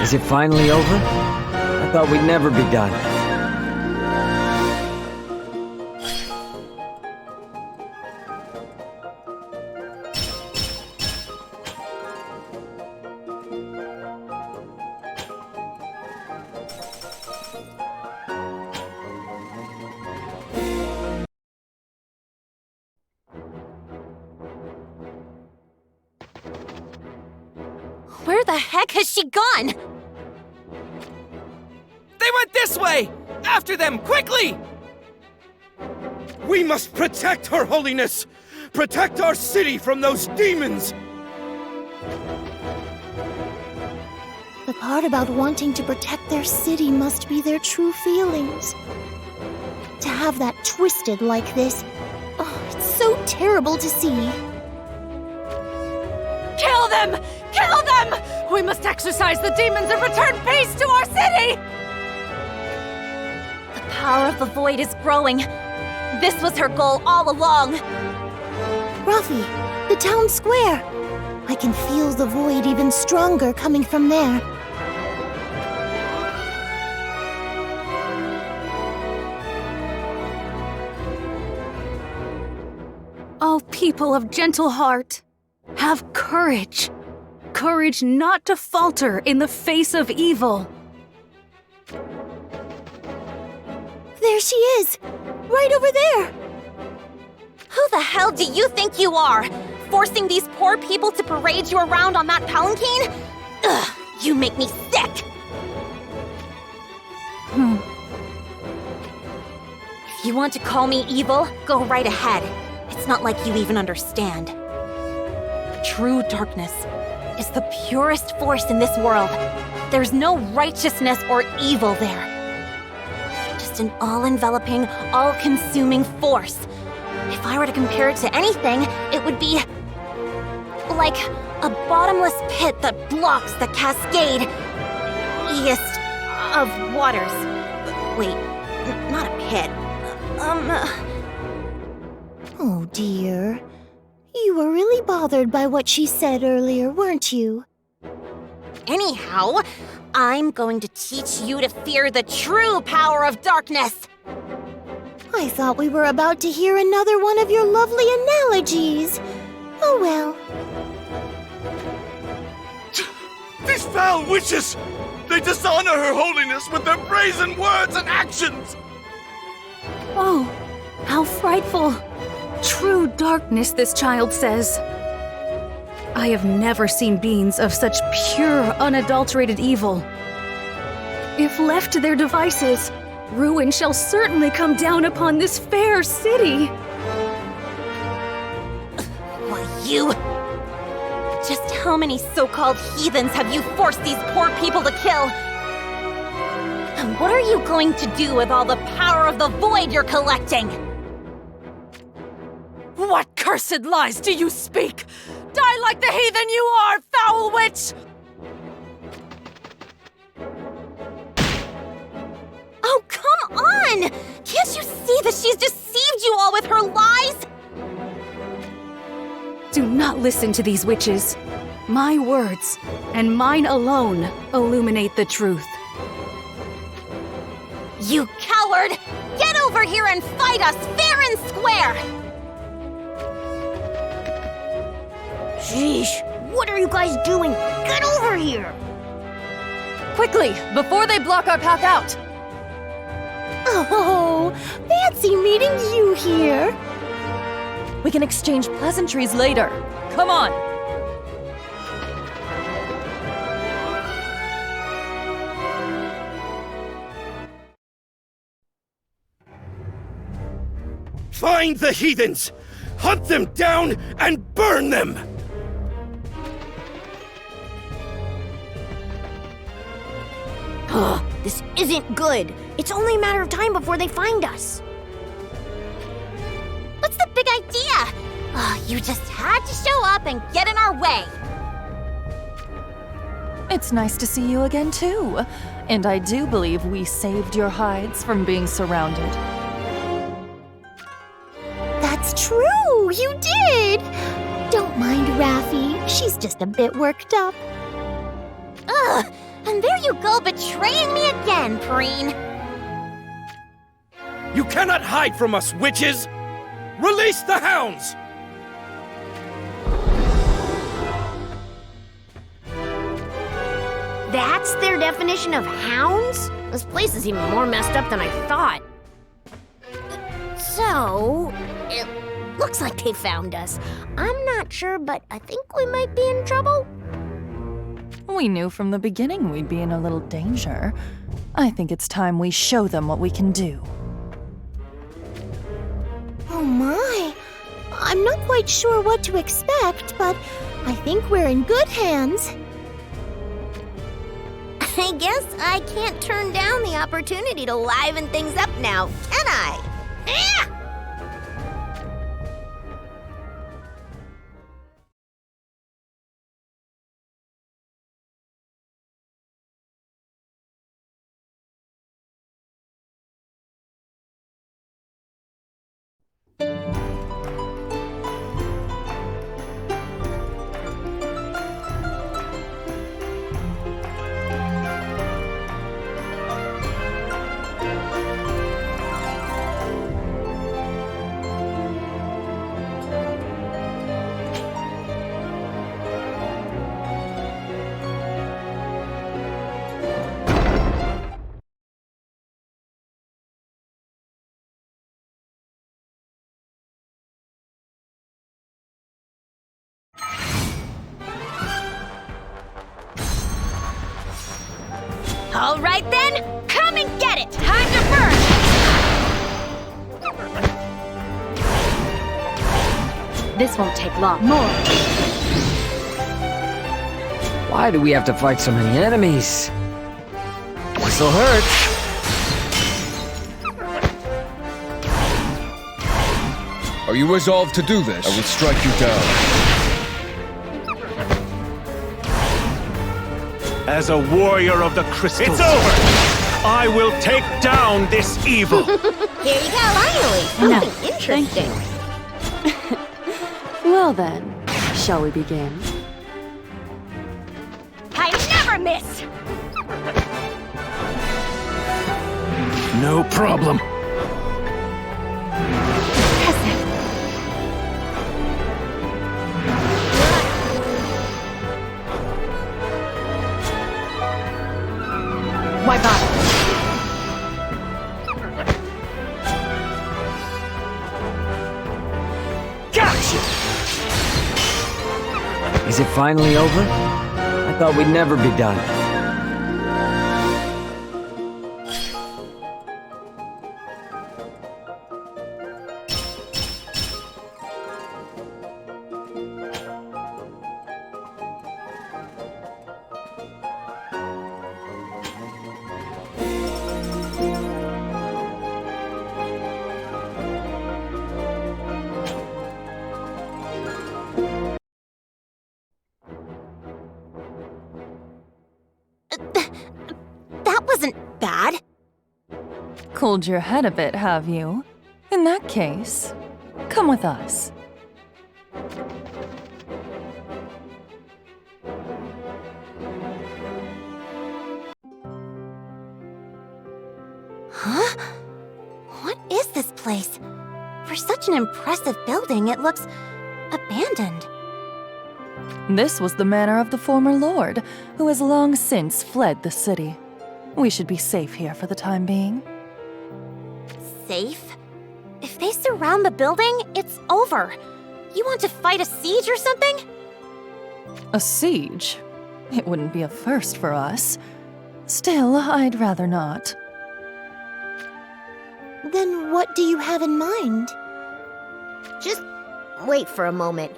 Is it finally over? I thought we'd never be done. Where the heck has she gone? They went this way! After them, quickly! We must protect her holiness! Protect our city from those demons! The part about wanting to protect their city must be their true feelings. To have that twisted like this, oh, it's so terrible to see. Kill them! Kill them! We must exorcise the demons and return peace to our city! The power of the void is growing. This was her goal all along. Rafi, the town square. I can feel the void even stronger coming from there. people of gentle heart, have courage. Courage not to falter in the face of evil. There she is! Right over there! Who the hell do you think you are? Forcing these poor people to parade you around on that palanquin? Ugh, you make me sick! If you want to call me evil, go right ahead. It's not like you even understand. True darkness is the purest force in this world. There's no righteousness or evil there. Just an all-enveloping, all-consuming force. If I were to compare it to anything, it would be like a bottomless pit that blocks the cascade east of waters. Wait, not a pit. Oh dear. You were really bothered by what she said earlier, weren't you? Anyhow, I'm going to teach you to fear the true power of darkness. I thought we were about to hear another one of your lovely analogies. Oh well. These foul witches! They dishonor her holiness with their brazen words and actions! Oh, how frightful. True darkness, this child says. I have never seen beings of such pure, unadulterated evil. If left to their devices, ruin shall certainly come down upon this fair city. Why, you... Just how many so-called heathens have you forced these poor people to kill? And what are you going to do with all the power of the void you're collecting? What cursed lies do you speak? Die like the heathen you are, foul witch! Oh, come on! Can't you see that she's deceived you all with her lies? Do not listen to these witches. My words, and mine alone, illuminate the truth. You coward! Get over here and fight us fair and square! Sheesh, what are you guys doing? Get over here! Quickly, before they block our path out! Oh, fancy meeting you here. We can exchange pleasantries later. Come on! Find the heathens! Hunt them down and burn them! Ugh, this isn't good. It's only a matter of time before they find us. What's the big idea? You just had to show up and get in our way. It's nice to see you again, too. And I do believe we saved your hides from being surrounded. That's true, you did! Don't mind Raffi, she's just a bit worked up. Ugh, and there you go betraying me again, Preen. You cannot hide from us, witches! Release the hounds! That's their definition of hounds? This place is even more messed up than I thought. So, it looks like they found us. I'm not sure, but I think we might be in trouble. We knew from the beginning we'd be in a little danger. I think it's time we show them what we can do. Oh my! I'm not quite sure what to expect, but I think we're in good hands. I guess I can't turn down the opportunity to liven things up now, can I? All right then, come and get it! Time to burn! This won't take long. More! Why do we have to fight so many enemies? This'll hurt. Are you resolved to do this? I will strike you down. As a warrior of the crystals, it's over! I will take down this evil! Here you go, finally! Something interesting. Well then, shall we begin? I never miss! No problem. Why bother? Gotcha! Is it finally over? I thought we'd never be done. That wasn't bad. Cooled your head a bit, have you? In that case, come with us. Huh? What is this place? For such an impressive building, it looks abandoned. This was the manor of the former lord, who has long since fled the city. We should be safe here for the time being. Safe? If they surround the building, it's over. You want to fight a siege or something? A siege? It wouldn't be a first for us. Still, I'd rather not. Then what do you have in mind? Just wait for a moment.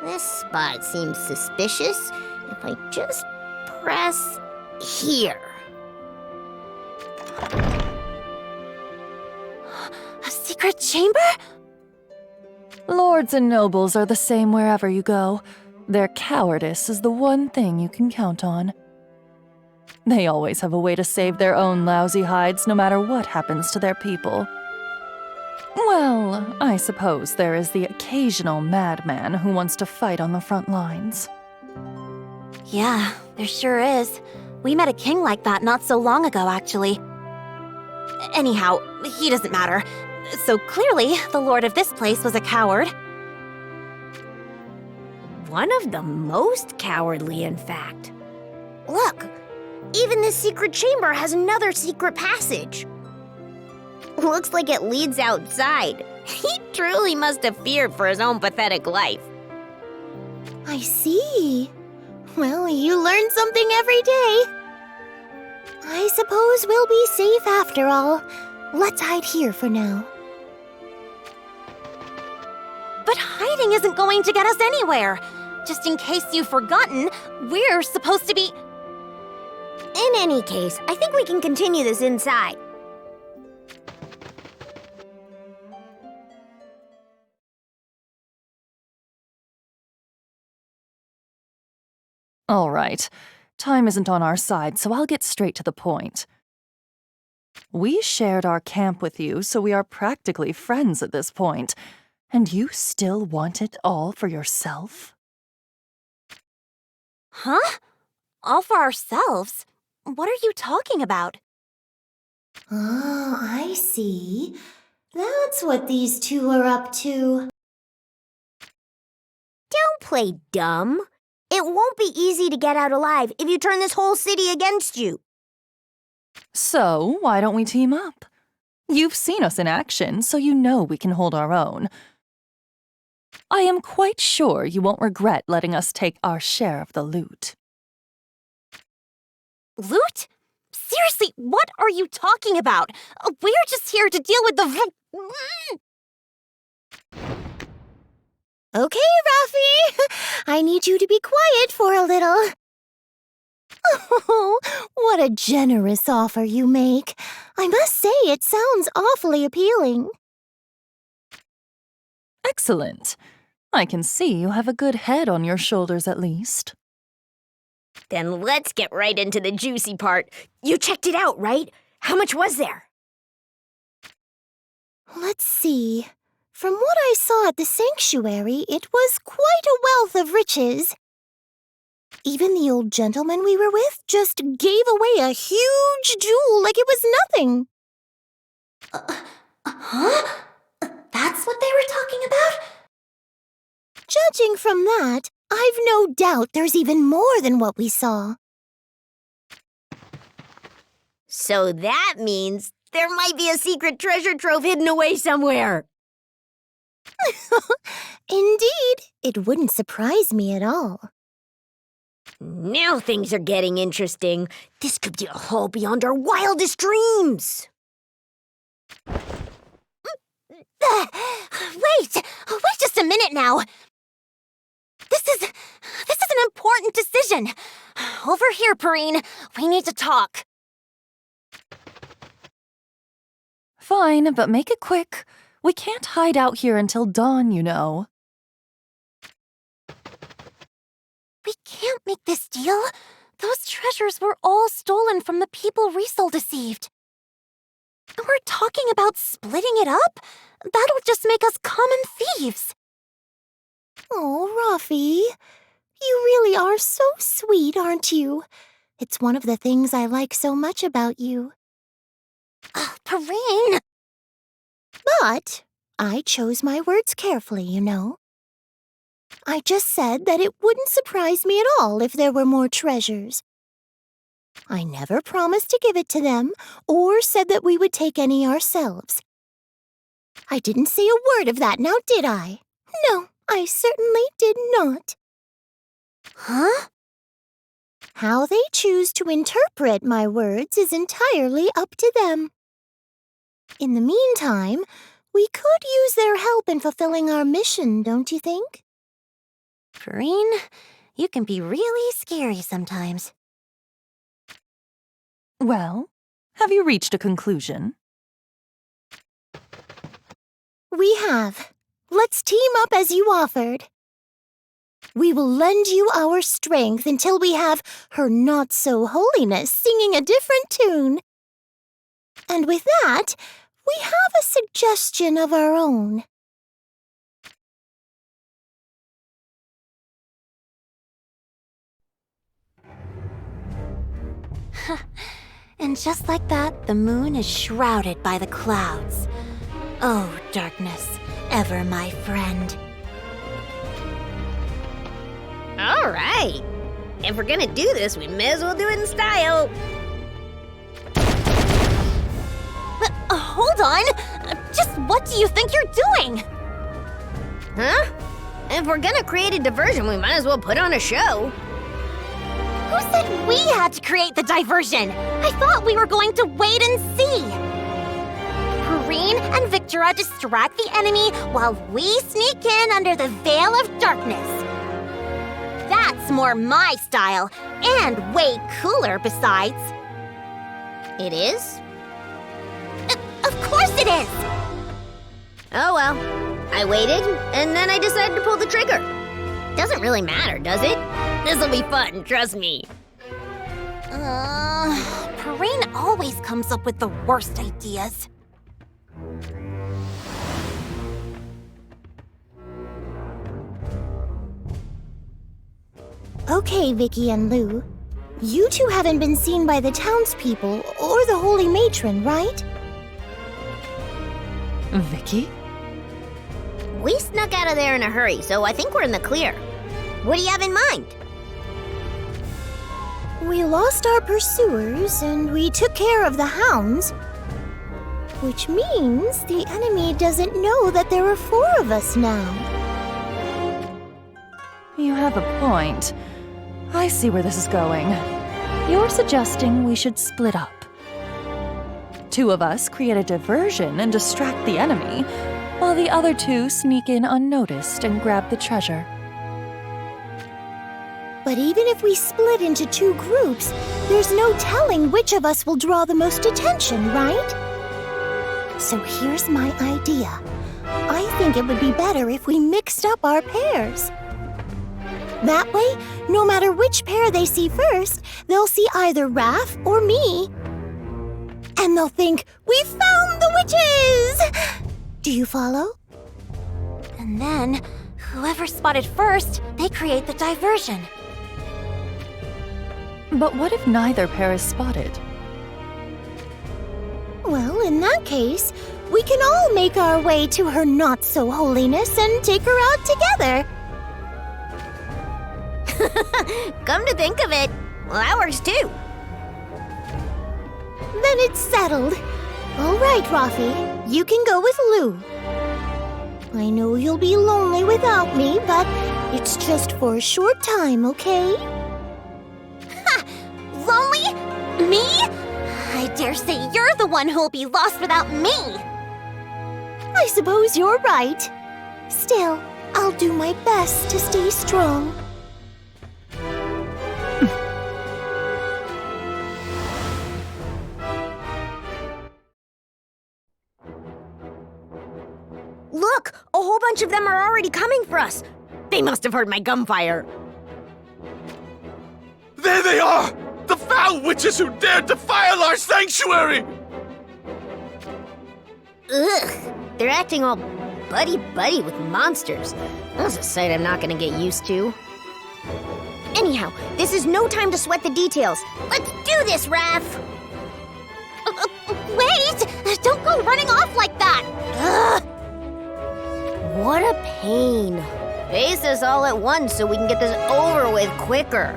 This spot seems suspicious. If I just press here. A secret chamber? Lords and nobles are the same wherever you go. Their cowardice is the one thing you can count on. They always have a way to save their own lousy hides no matter what happens to their people. Well, I suppose there is the occasional madman who wants to fight on the front lines. Yeah, there sure is. We met a king like that not so long ago, actually. Anyhow, he doesn't matter. So clearly, the lord of this place was a coward. One of the most cowardly, in fact. Look, even this secret chamber has another secret passage. Looks like it leads outside. He truly must have feared for his own pathetic life. I see. Well, you learn something every day. I suppose we'll be safe after all. Let's hide here for now. But hiding isn't going to get us anywhere. Just in case you've forgotten, we're supposed to be... In any case, I think we can continue this inside. All right. Time isn't on our side, so I'll get straight to the point. We shared our camp with you, so we are practically friends at this point. And you still want it all for yourself? Huh? All for ourselves? What are you talking about? Oh, I see. That's what these two are up to. Don't play dumb. It won't be easy to get out alive if you turn this whole city against you. So, why don't we team up? You've seen us in action, so you know we can hold our own. I am quite sure you won't regret letting us take our share of the loot. Loot? Seriously, what are you talking about? We're just here to deal with the Okay, Rafi. I need you to be quiet for a little. Oh, what a generous offer you make. I must say, it sounds awfully appealing. Excellent. I can see you have a good head on your shoulders at least. Then let's get right into the juicy part. You checked it out, right? How much was there? Let's see. From what I saw at the sanctuary, it was quite a wealth of riches. Even the old gentleman we were with just gave away a huge jewel like it was nothing. Huh? That's what they were talking about? Judging from that, I've no doubt there's even more than what we saw. So that means there might be a secret treasure trove hidden away somewhere. Indeed, it wouldn't surprise me at all. Now things are getting interesting. This could be a haul beyond our wildest dreams. Wait just a minute now. This is an important decision. Over here, Perrine. We need to talk. Fine, but make it quick. We can't hide out here until dawn, you know. We can't make this deal. Those treasures were all stolen from the people Riesel deceived. And we're talking about splitting it up? That'll just make us common thieves. Oh, Rafi, you really are so sweet, aren't you? It's one of the things I like so much about you. Perrine! But I chose my words carefully, you know. I just said that it wouldn't surprise me at all if there were more treasures. I never promised to give it to them, or said that we would take any ourselves. I didn't say a word of that, now did I? No, I certainly did not. Huh? How they choose to interpret my words is entirely up to them. In the meantime, we could use their help in fulfilling our mission, don't you think? Perrine, you can be really scary sometimes. Well, have you reached a conclusion? We have. Let's team up as you offered. We will lend you our strength until we have Her Not-So-Holiness singing a different tune. And with that, we have a suggestion of our own. And just like that, the moon is shrouded by the clouds. Oh, darkness, ever my friend. All right. If we're gonna do this, we may as well do it in style. But hold on! Just what do you think you're doing? Huh? If we're gonna create a diversion, we might as well put on a show. Who said we had to create the diversion? I thought we were going to wait and see. Perrine and Victora distract the enemy while we sneak in under the veil of darkness. That's more my style, and way cooler besides. It is? Of course it is! Oh well. I waited, and then I decided to pull the trigger. Doesn't really matter, does it? This'll be fun, trust me. Perrine always comes up with the worst ideas. Okay, Vicky and Lou. You two haven't been seen by the townspeople or the Holy Matron, right? Vicky? We snuck out of there in a hurry, so I think we're in the clear. What do you have in mind? We lost our pursuers, and we took care of the hounds. Which means the enemy doesn't know that there are 4 of us now. You have a point. I see where this is going. You're suggesting we should split up. 2 of us create a diversion and distract the enemy, while the other 2 sneak in unnoticed and grab the treasure. But even if we split into 2 groups, there's no telling which of us will draw the most attention, right? So here's my idea. I think it would be better if we mixed up our pairs. That way, no matter which pair they see first, they'll see either Raph or me. And they'll think, we found the witches! Do you follow? And then, whoever spotted first, they create the diversion. But what if neither pair is spotted? Well, in that case, we can all make our way to her not-so-holiness and take her out together. Come to think of it, well, that works too. Then it's settled. All right, Rafi, you can go with Lou. I know you'll be lonely without me, but it's just for a short time, okay? Ha! Lonely? Me? I dare say you're the one who'll be lost without me. I suppose you're right. Still, I'll do my best to stay strong. Look, a whole bunch of them are already coming for us. They must have heard my gunfire. There they are! The foul witches who dared defile our sanctuary! Ugh, they're acting all buddy-buddy with monsters. That's a sight I'm not gonna get used to. Anyhow, this is no time to sweat the details. Let's do this, Raph! Wait! Don't go running off like that! Ugh. What a pain. Face us all at once so we can get this over with quicker.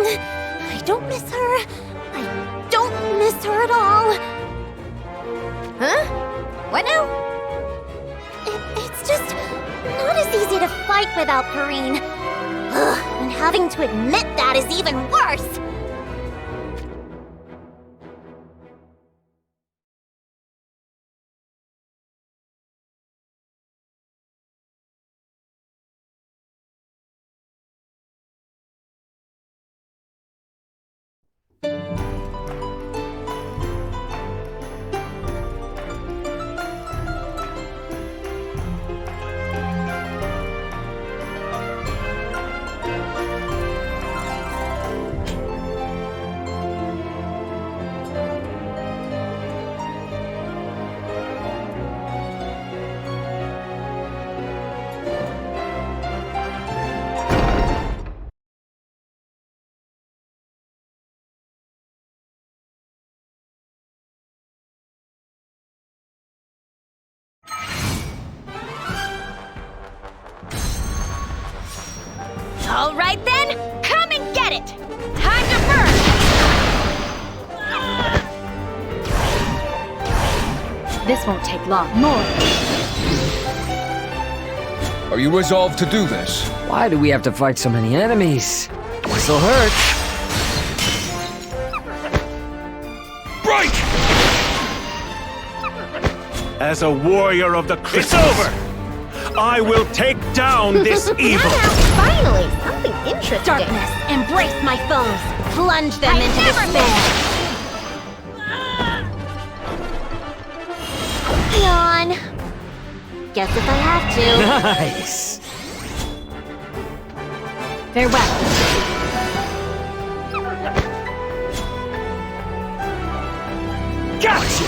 I don't miss her. I don't miss her at all. Huh? What now? It's just not as easy to fight without Perrine. Ugh, and having to admit that is even worse. All right then, come and get it! Time to burn! This won't take long. More. Are you resolved to do this? Why do we have to fight so many enemies? This'll hurt. Break! As a warrior of the crystals, it's over! I will take down this evil! Finally, something interesting. Darkness, embrace my foes. Plunge them into despair. Yawn. Guess if I have to. Nice. Farewell. Gotcha!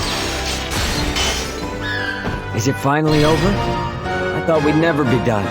Is it finally over? I thought we'd never be done.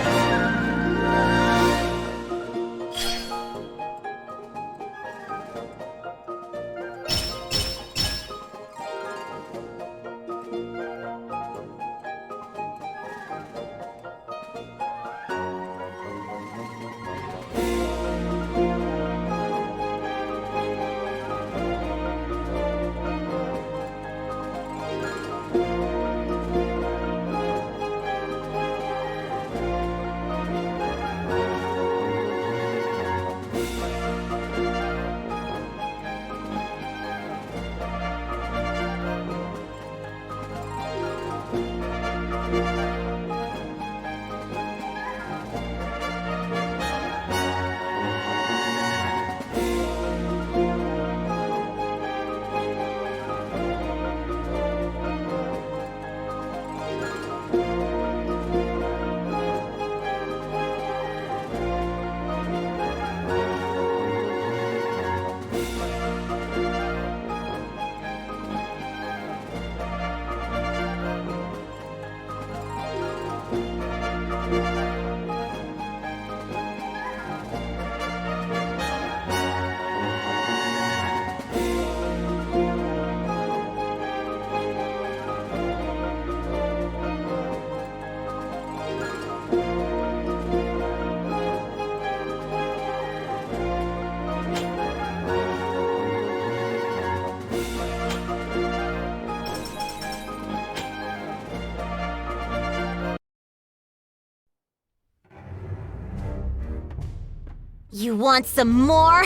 You want some more?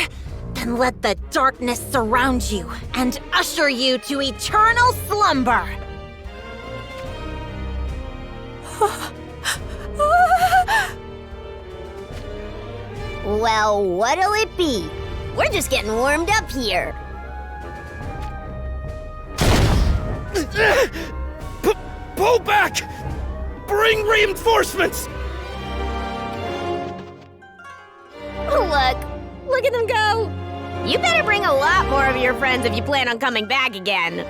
Then let the darkness surround you and usher you to eternal slumber! Well, what'll it be? We're just getting warmed up here. Pull back! Bring reinforcements! Look at them go! You better bring a lot more of your friends if you plan on coming back again.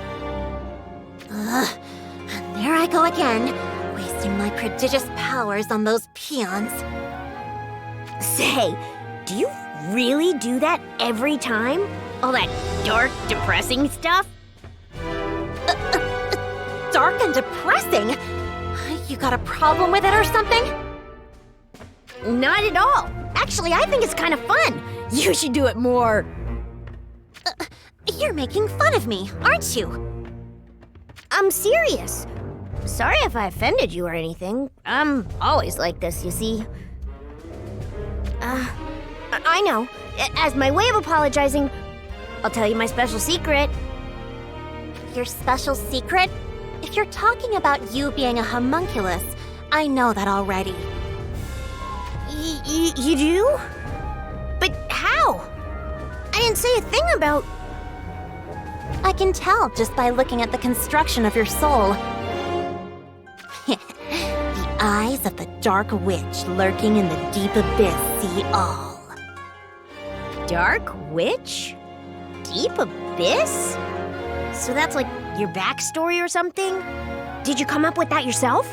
There I go again, wasting my prodigious powers on those peons. Say, do you really do that every time? All that dark, depressing stuff? Dark and depressing? You got a problem with it or something? Not at all. Actually, I think it's kind of fun. You should do it more. You're making fun of me, aren't you? I'm serious. Sorry if I offended you or anything. I'm always like this, you see. I know. As my way of apologizing, I'll tell you my special secret. Your special secret? If you're talking about you being a homunculus, I know that already. You do? But how? I didn't say a thing about... I can tell just by looking at the construction of your soul. The eyes of the dark witch lurking in the deep abyss see all. Dark witch? Deep abyss? So that's like your backstory or something? Did you come up with that yourself?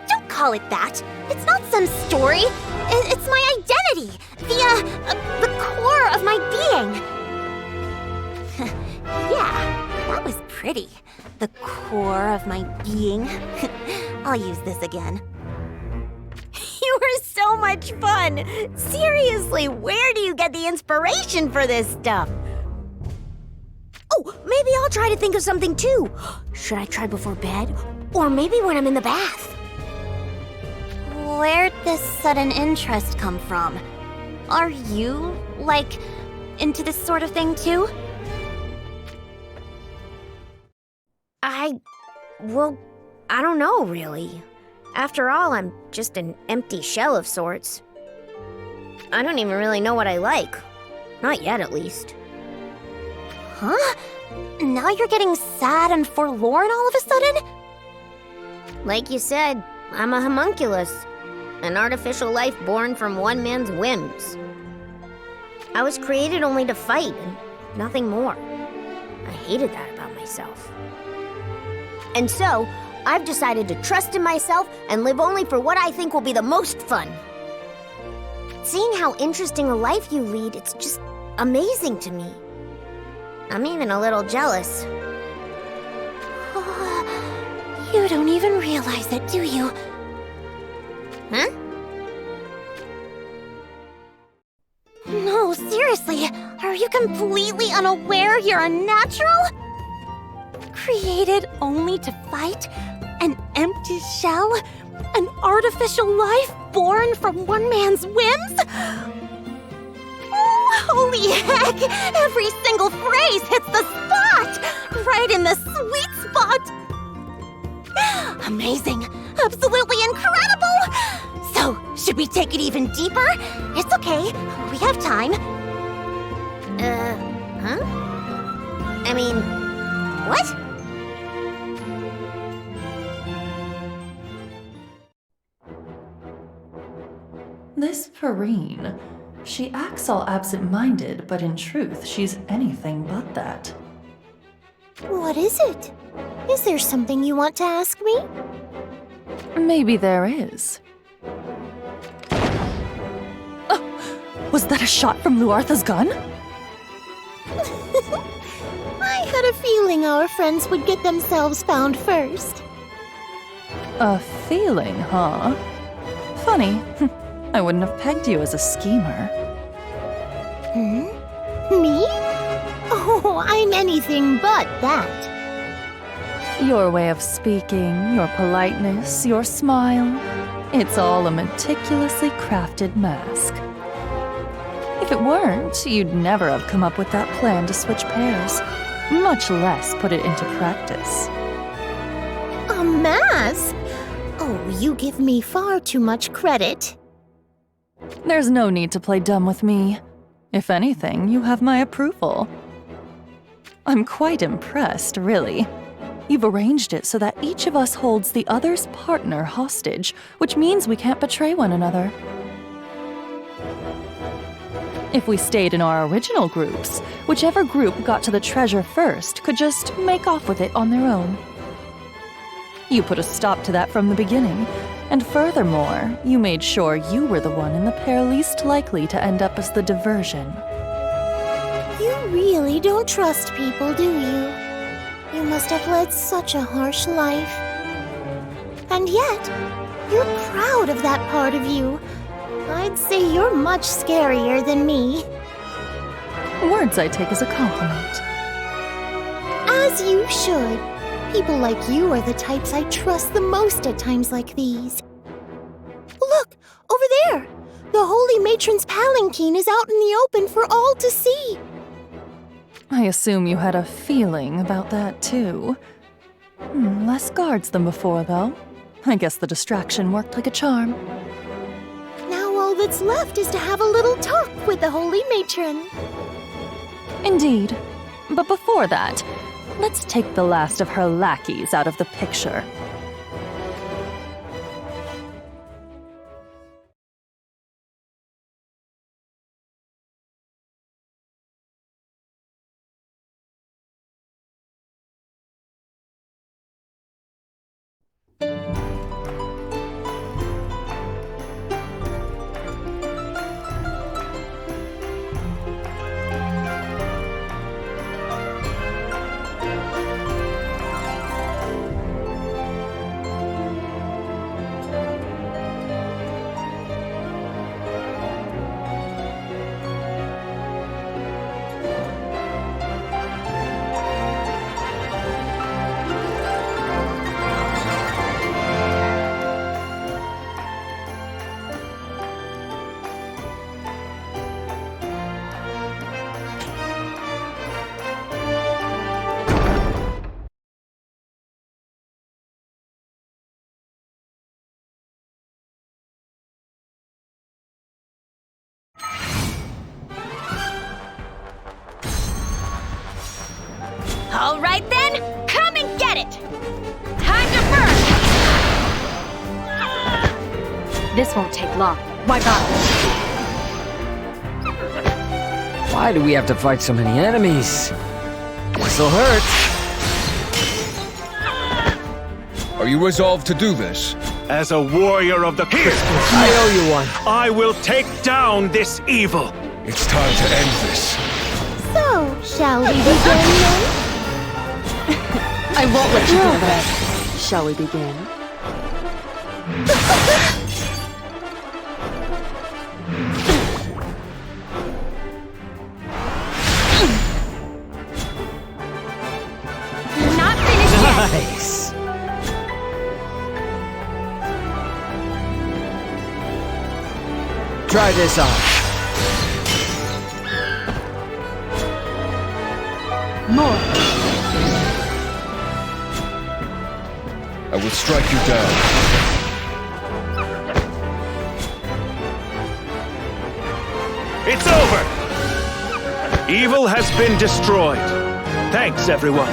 Don't call it that. It's not some story. It's my identity. The core of my being. Yeah, that was pretty. The core of my being. I'll use this again. You were so much fun! Seriously, where do you get the inspiration for this stuff? Oh, maybe I'll try to think of something too. Should I try before bed? Or maybe when I'm in the bath? Where'd this sudden interest come from? Are you, like, into this sort of thing too? Well, I don't know, really. After all, I'm just an empty shell of sorts. I don't even really know what I like. Not yet, at least. Huh? Now you're getting sad and forlorn all of a sudden? Like you said, I'm a homunculus. An artificial life born from one man's whims. I was created only to fight, and nothing more. I hated that about myself. And so, I've decided to trust in myself and live only for what I think will be the most fun. Seeing how interesting a life you lead, it's just amazing to me. I'm even a little jealous. You don't even realize it, do you? Huh? No, seriously, are you completely unaware you're a natural? Created only to fight? An empty shell? An artificial life born from one man's whims? Oh, holy heck! Every single phrase hits the spot! Right in the sweet spot! Amazing! Absolutely incredible! So, should we take it even deeper? It's okay, we have time. Huh? I mean, what? This Perrine, she acts all absent-minded, but in truth, she's anything but that. What is it? Is there something you want to ask me? Maybe there is. Was that a shot from Luartha's gun? I had a feeling our friends would get themselves found first. A feeling, huh? Funny. I wouldn't have pegged you as a schemer. Hmm? Me? Oh, I'm anything but that. Your way of speaking, your politeness, your smile. It's all a meticulously crafted mask. If it weren't, you'd never have come up with that plan to switch pairs, much less put it into practice. A mask? Oh, you give me far too much credit. There's no need to play dumb with me. If anything, you have my approval. I'm quite impressed, really. You've arranged it so that each of us holds the other's partner hostage, which means we can't betray one another. If we stayed in our original groups, whichever group got to the treasure first could just make off with it on their own. You put a stop to that from the beginning, and furthermore, you made sure you were the one in the pair least likely to end up as the diversion. You really don't trust people, do you? You must have led such a harsh life. And yet, you're proud of that part of you. I'd say you're much scarier than me. Words I take as a compliment. As you should. People like you are the types I trust the most at times like these. Look, over there! The Holy Matron's palanquin is out in the open for all to see. I assume you had a feeling about that, too. Less guards than before, though. I guess the distraction worked like a charm. Now all that's left is to have a little talk with the Holy Matron. Indeed. But before that, let's take the last of her lackeys out of the picture. All right then, come and get it! Time to burn! This won't take long. Wipe out. Why do we have to fight so many enemies? This'll hurt. Are you resolved to do this? As a warrior of the crystals, I owe you one. I will take down this evil. It's time to end this. So, shall we begin then? I won't let you do that. Shall we begin? Not finished yet! Nice. Try this on. More. I will strike you down. It's over! Evil has been destroyed. Thanks, everyone.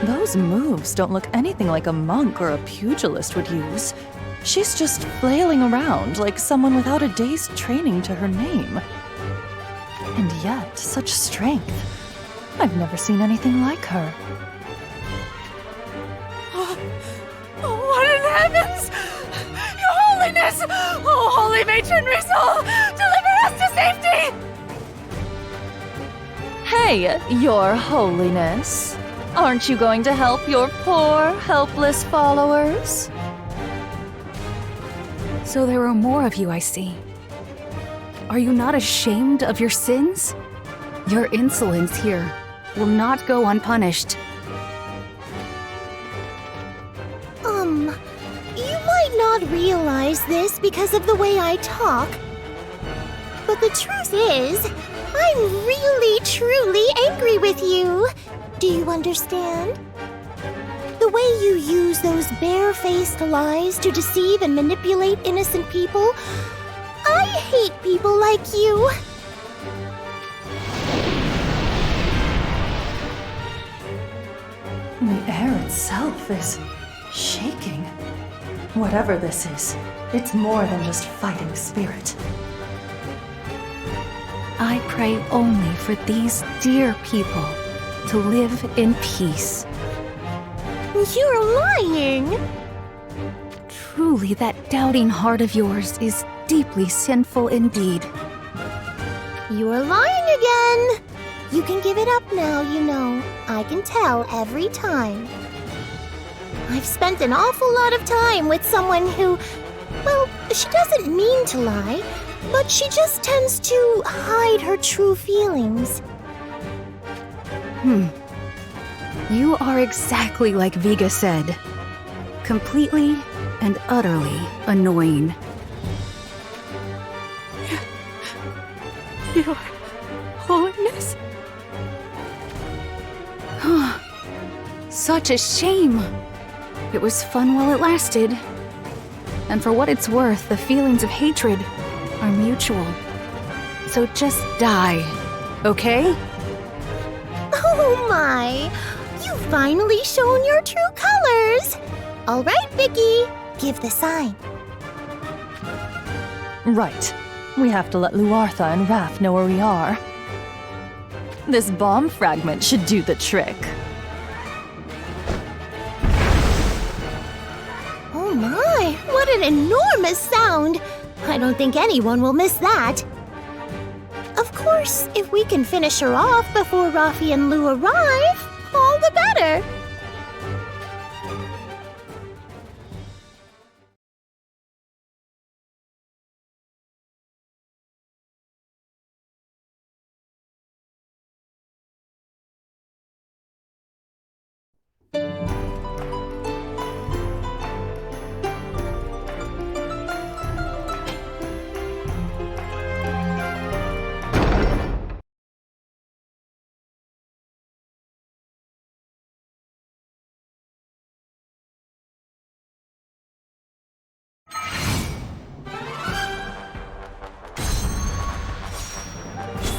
Those moves don't look anything like a monk or a pugilist would use. She's just flailing around like someone without a day's training to her name. And yet, such strength. I've never seen anything like her. What in heavens? Your Holiness! Oh, Holy Matron Risol! Deliver us to safety! Hey, Your Holiness. Aren't you going to help your poor, helpless followers? So there are more of you, I see. Are you not ashamed of your sins? Your insolence here will not go unpunished. You might not realize this because of the way I talk, but the truth is, I'm really, truly angry with you. Do you understand? The way you use those bare-faced lies to deceive and manipulate innocent people, I hate people like you. The air itself is shaking. Whatever this is, it's more than just fighting spirit. I pray only for these dear people to live in peace. You're lying! Truly, that doubting heart of yours is deeply sinful indeed. You're lying again! You can give it up now, you know. I can tell every time. I've spent an awful lot of time with someone who, well, she doesn't mean to lie, but she just tends to hide her true feelings. You are exactly like Viga said. Completely and utterly annoying. Your Holiness? Such a shame. It was fun while it lasted. And for what it's worth, the feelings of hatred are mutual. So just die, okay? Oh my! You've finally shown your true colors! All right, Vicky, give the sign. Right. We have to let Luartha and Raph know where we are. This bomb fragment should do the trick. Oh my, what an enormous sound! I don't think anyone will miss that. Of course, if we can finish her off before Rafi and Lou arrive, all the better.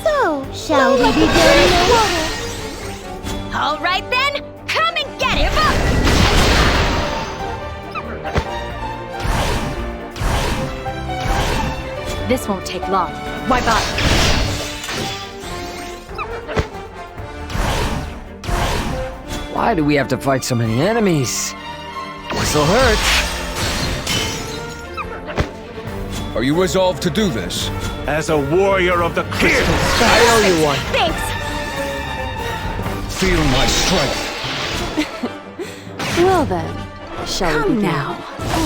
So, shall we begin now? All right then, come and get him up! This won't take long. Wipe up. Why do we have to fight so many enemies? This'll hurt. Are you resolved to do this? As a warrior of the crystal I owe you one. Thanks! Feel my strength. Well then, shall we begin? Now,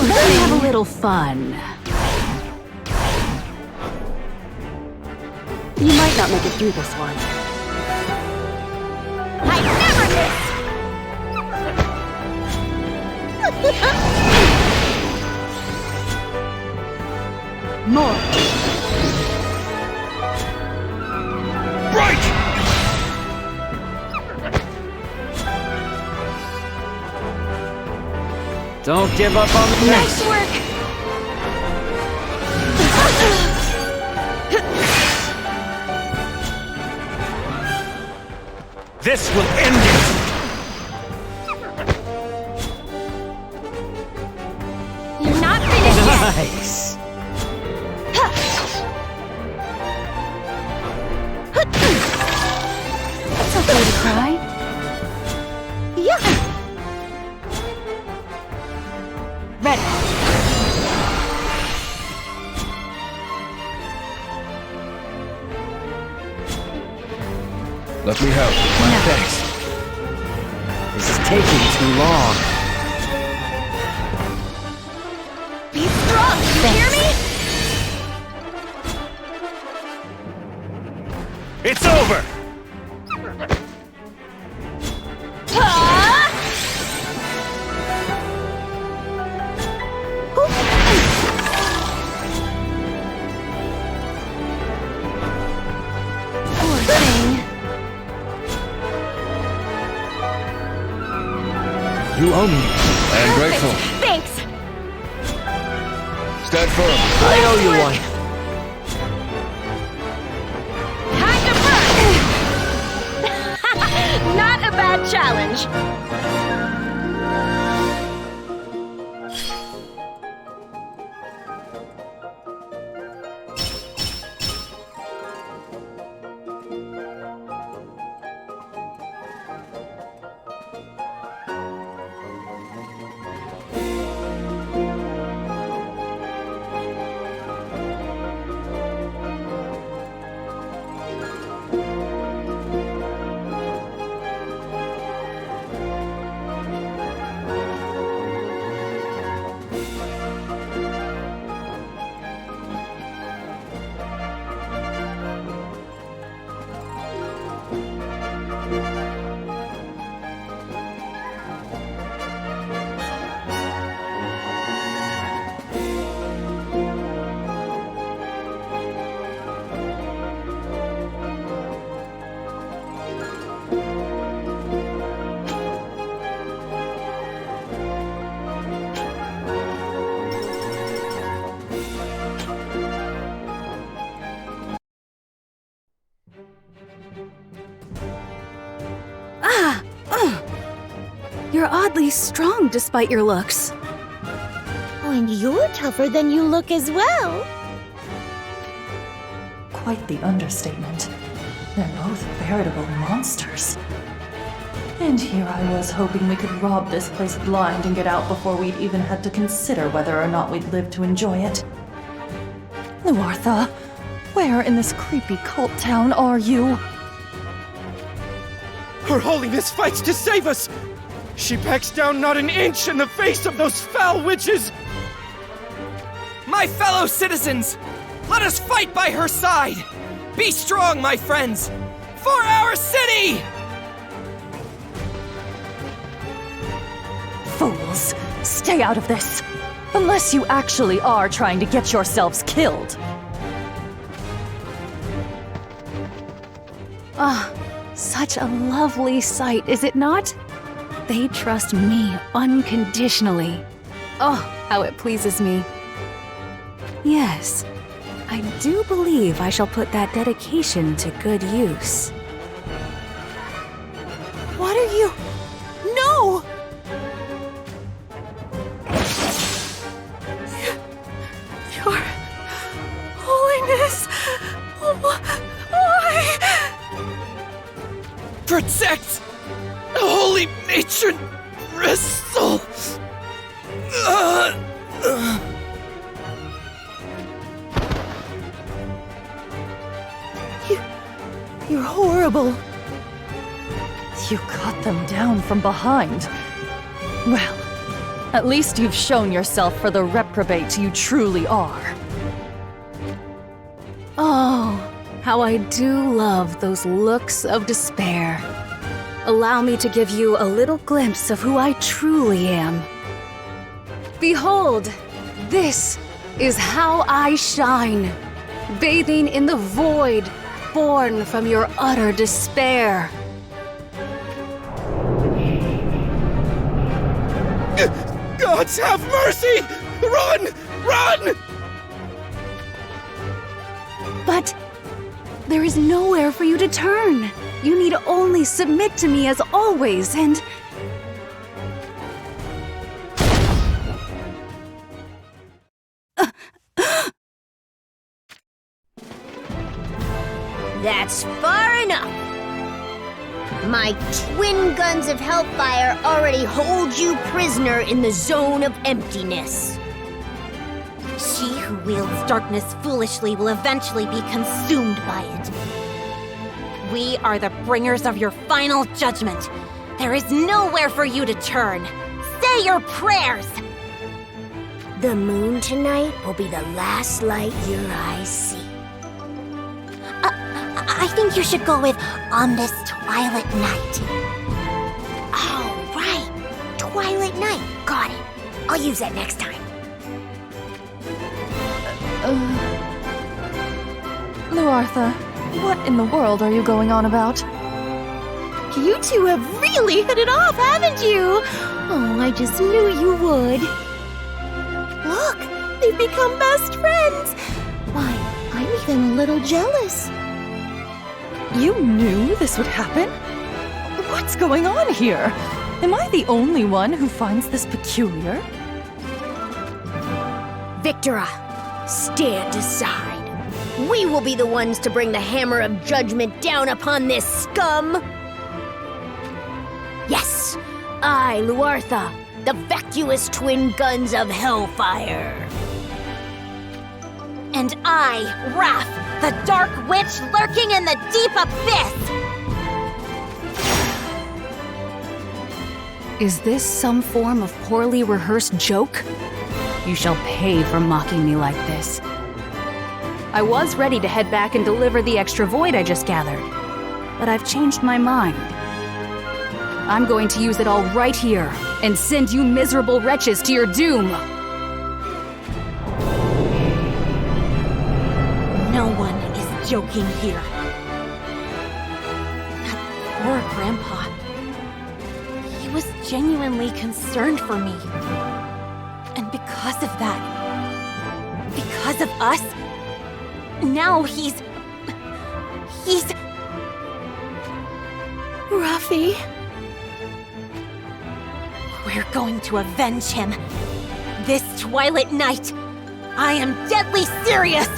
let's have a little fun. You might not make it through this one. I never miss! More. Right! Don't give up on the Nice work! This will end it! Nice. It's okay to cry. Yeah. Ready. Let me help. My thanks. This is taking too long. Be strong, you hear me? It's over! Poor thing. You owe me. I am grateful. Thanks. Stand firm. I owe you one. Not a bad challenge. You're oddly strong despite your looks. Oh, and you're tougher than you look as well. Quite the understatement. They're both veritable monsters. And here I was hoping we could rob this place blind and get out before we'd even had to consider whether or not we'd live to enjoy it. Luartha, where in this creepy cult town are you? Her Holiness fights to save us! She backs down not an inch in the face of those foul witches! My fellow citizens, let us fight by her side! Be strong, my friends! For our city! Fools! Stay out of this! Unless you actually are trying to get yourselves killed! Ah, such a lovely sight, is it not? They trust me unconditionally. Oh, how it pleases me. Yes, I do believe I shall put that dedication to good use. What are you? No! Your Holiness, why? Protect Holy Matron Bristol! You're horrible. You cut them down from behind. Well, at least you've shown yourself for the reprobate you truly are. Oh, how I do love those looks of despair. Allow me to give you a little glimpse of who I truly am. Behold, this is how I shine, bathing in the void born from your utter despair. Gods have mercy! Run! Run! But there is nowhere for you to turn. You need only submit to me as always, and... That's far enough. My twin guns of hellfire already hold you prisoner in the zone of emptiness. She who wields darkness foolishly will eventually be consumed by it. We are the bringers of your final judgment. There is nowhere for you to turn. Say your prayers! The moon tonight will be the last light your eyes see. I think you should go with On This Twilight Night. Oh, right. Twilight Night. Got it. I'll use that next time. Luartha, what in the world are you going on about? You two have really hit it off, haven't you? Oh, I just knew you would. Look, they've become best friends. Why, I'm even a little jealous. You knew this would happen? What's going on here? Am I the only one who finds this peculiar? Victora, stand aside. We will be the ones to bring the hammer of judgment down upon this scum. Yes, I, Luartha, the vacuous twin guns of hellfire. And I, Wrath, the dark witch lurking in the deep abyss! Is this some form of poorly rehearsed joke? You shall pay for mocking me like this. I was ready to head back and deliver the extra void I just gathered, but I've changed my mind. I'm going to use it all right here and send you miserable wretches to your doom. No one is joking here. That poor Grandpa. He was genuinely concerned for me. And because of that, because of us, now he's... Ruffy. We're going to avenge him. This Twilight Night. I am deadly serious!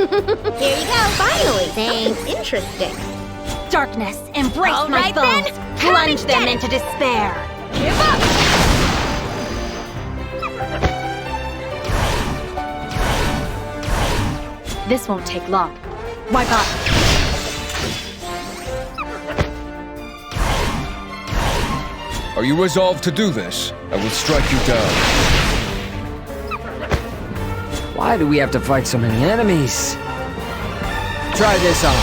Here you go. Finally. Thanks. Interesting. Darkness, embrace All my right, foes. then. Come Plunge and them get it. into despair. Give up! This won't take long. Wipe up. Are you resolved to do this? I will strike you down. Why do we have to fight so many enemies? Try this on.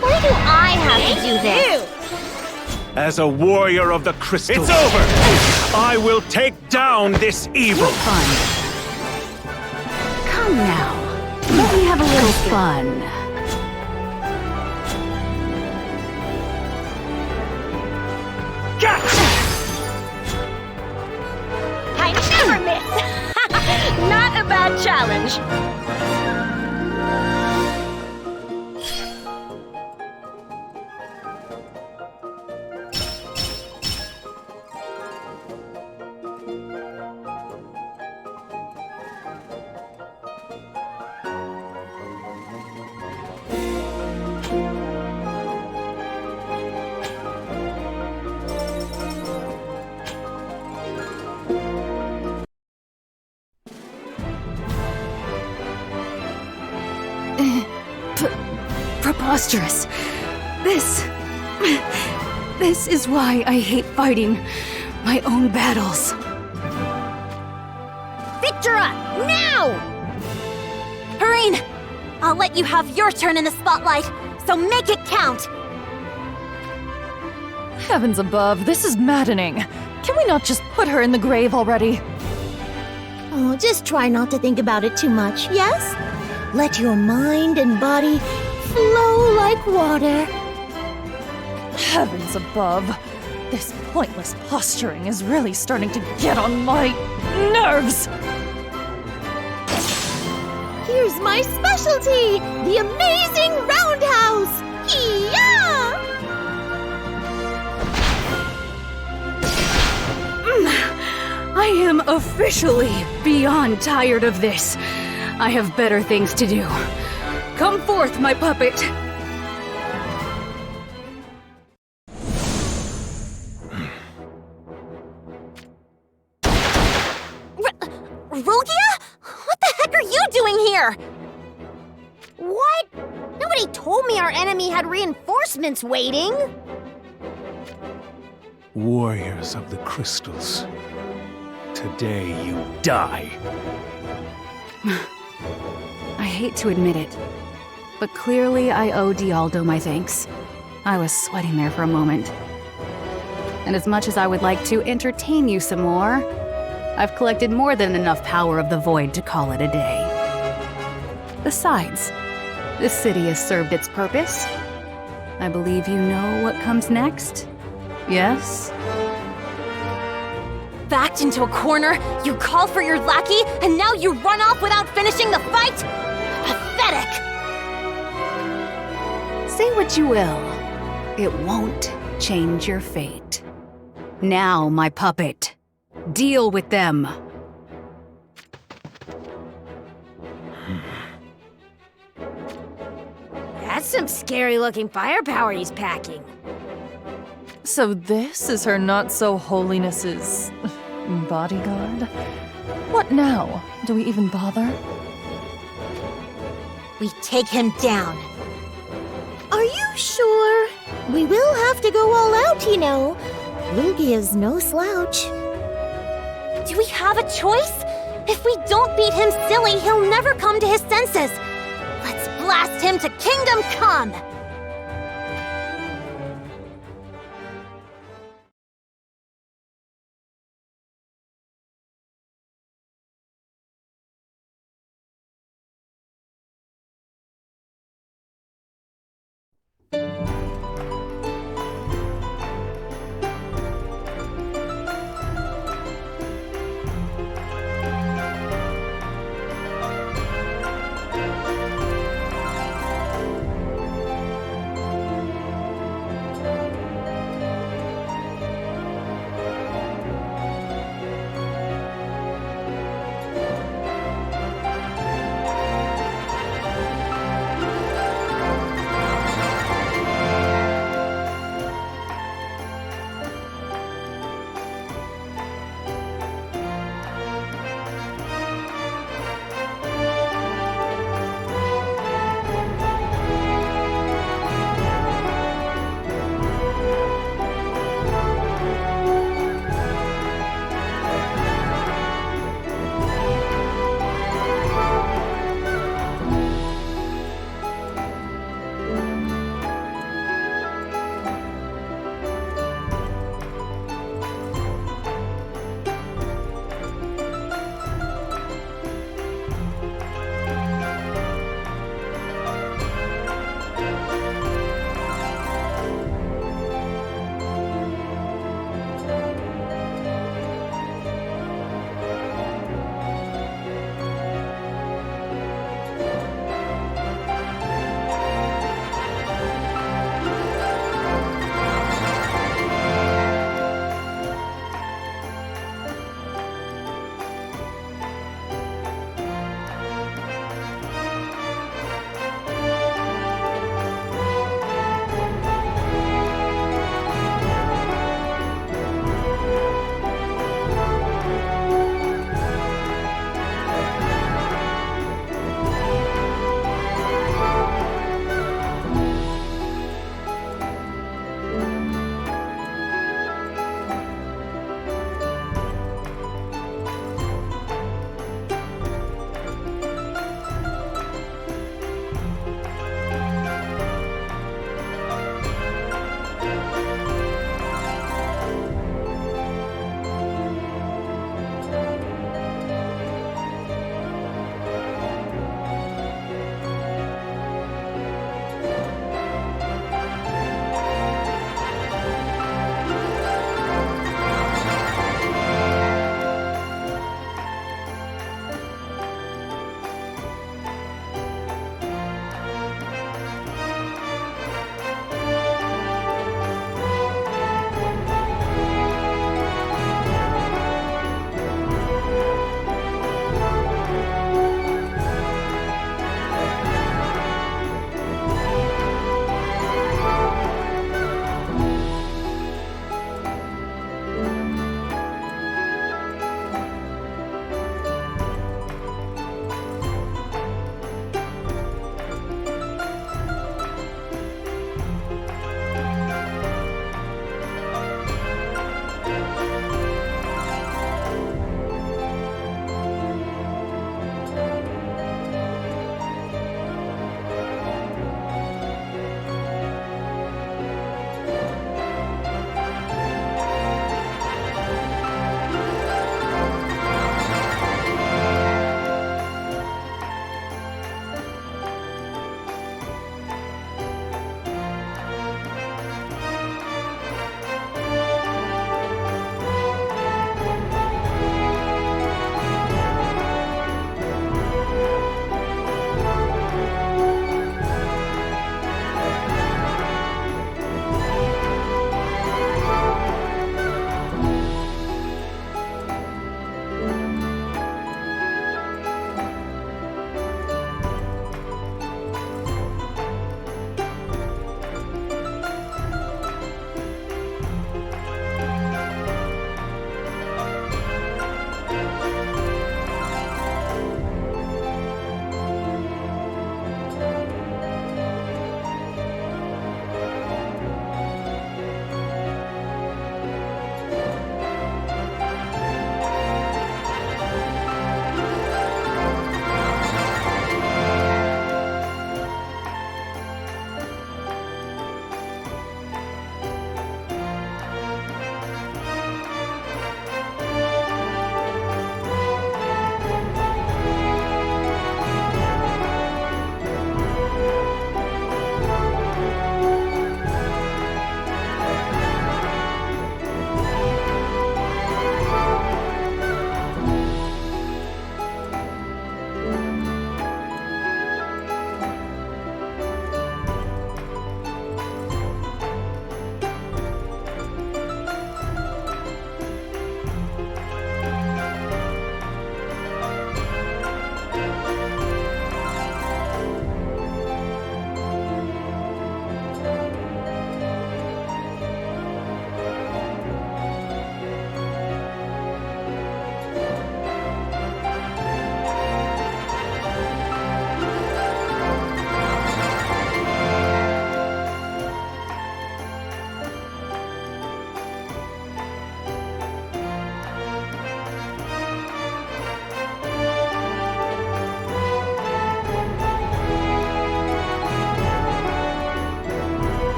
Why do I have to do this? As a warrior of the crystal... It's over! I will take down this evil! Fun. Come now. Let me have a little fun. I never miss! Not a bad challenge. Preposterous. This is why I hate fighting my own battles. Victora, now! Harine, I'll let you have your turn in the spotlight, so make it count! Heavens above, this is maddening. Can we not just put her in the grave already? Oh, just try not to think about it too much, yes? Let your mind and body flow like water. Heavens above, this pointless posturing is really starting to get on my nerves. Here's my specialty, the amazing roundhouse! Yeah! I am officially beyond tired of this. I have better things to do. Come forth, my puppet! Rugia? What the heck are you doing here? What? Nobody told me our enemy had reinforcements waiting. Warriors of the crystals. Today you die. I hate to admit it, but clearly I owe Dialdo my thanks. I was sweating there for a moment. And as much as I would like to entertain you some more, I've collected more than enough power of the void to call it a day. Besides, this city has served its purpose. I believe you know what comes next? Yes? Backed into a corner, you call for your lackey, and now you run off without finishing the fight? Pathetic! Say what you will, it won't change your fate. Now, my puppet, deal with them. That's some scary-looking firepower he's packing. So this is her not-so-holiness's bodyguard? What now? Do we even bother? We take him down. Are you sure? We will have to go all out, you know. Rugia's no slouch. Do we have a choice? If we don't beat him silly, he'll never come to his senses. Let's blast him to Kingdom Come!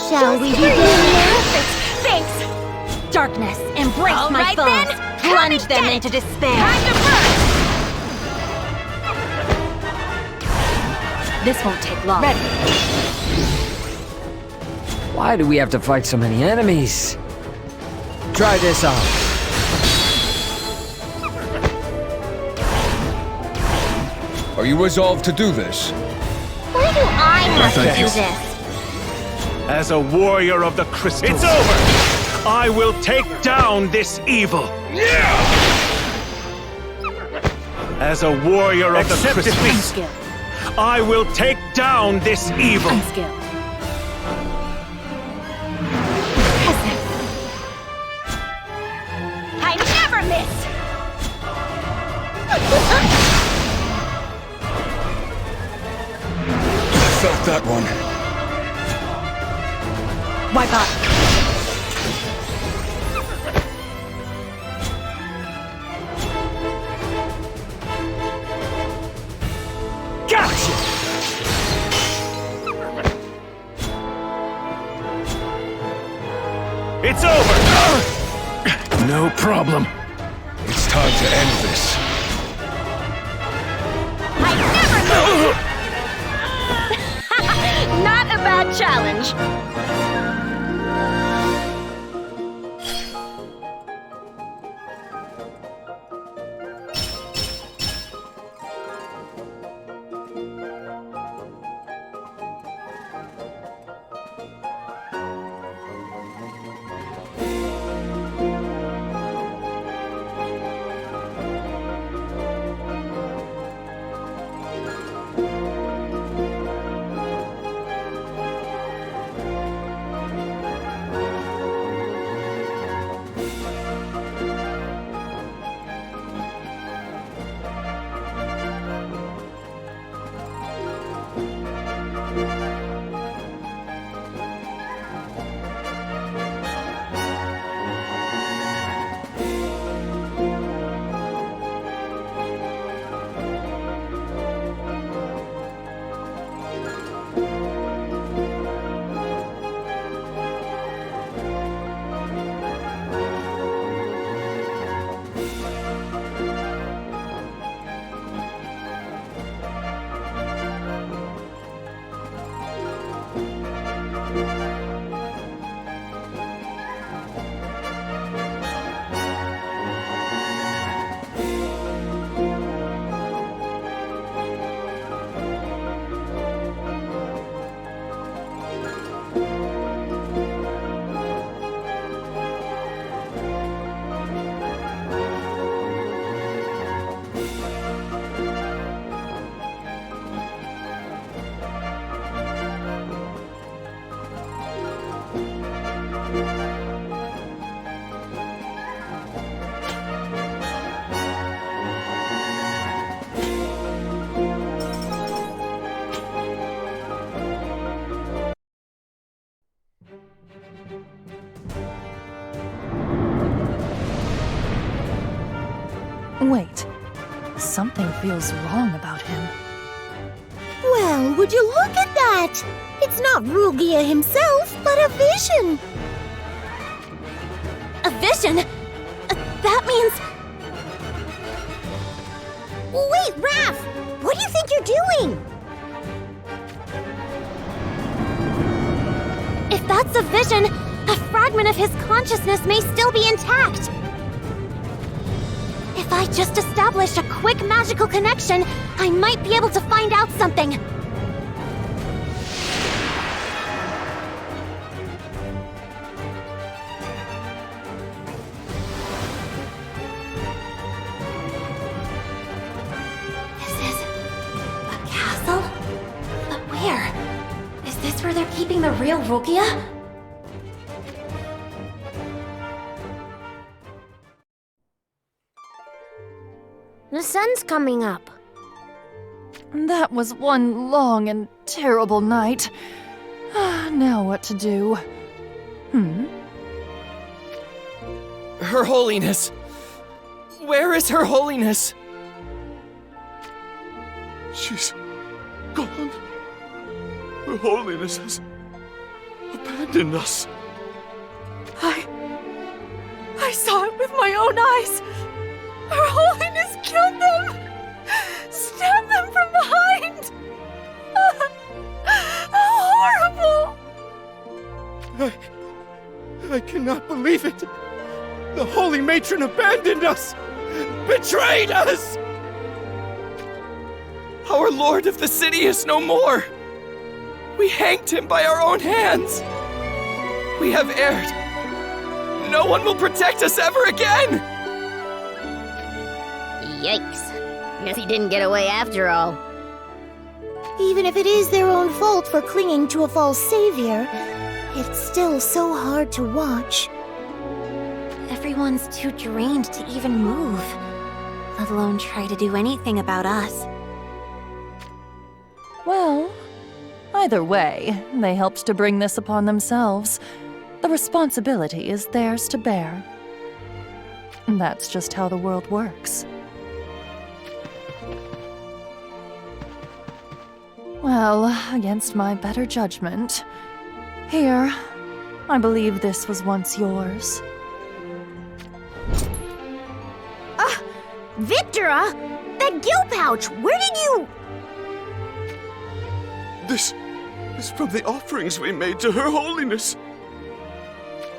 Shall we begin? Thanks! Darkness, embrace All my right, foes! then. Plunge them into despair! This won't take long. Ready. Why do we have to fight so many enemies? Try this out. Are you resolved to do this? Why do I have to Thank do you. this? As a warrior of the crystal, it's over! I will take down this evil! As a warrior of the crystal, I will take down this evil! I never miss! Felt that one. Wipe up. Gotcha! It's over! No problem. It's time to end this. Not a bad challenge. Wait. Something feels wrong about him. Well, would you look at that? It's not Rugia himself, but a vision. A vision? That means... Wait, Raph! What do you think you're doing? If that's a vision, a fragment of his consciousness may still be intact. If I just establish a quick magical connection, I might be able to find out something. This is a castle? But where? Is this where they're keeping the real Rugia? The sun's coming up. That was one long and terrible night. Now what to do? Her Holiness! Where is Her Holiness? She's gone. Her Holiness abandoned us. I saw it with my own eyes. Her Holiness killed them! Stabbed them from behind! How horrible! I cannot believe it! The Holy Matron abandoned us! Betrayed us! Our Lord of the City is no more! We hanged him by our own hands! We have erred! No one will protect us ever again! Yikes. Guess he didn't get away after all. Even if it is their own fault for clinging to a false savior, it's still so hard to watch. Everyone's too drained to even move, let alone try to do anything about us. Well, either way, they helped to bring this upon themselves. The responsibility is theirs to bear. That's just how the world works. Well, against my better judgment, here, I believe this was once yours. Victora! That gill pouch! Where did you... This is from the offerings we made to Her Holiness.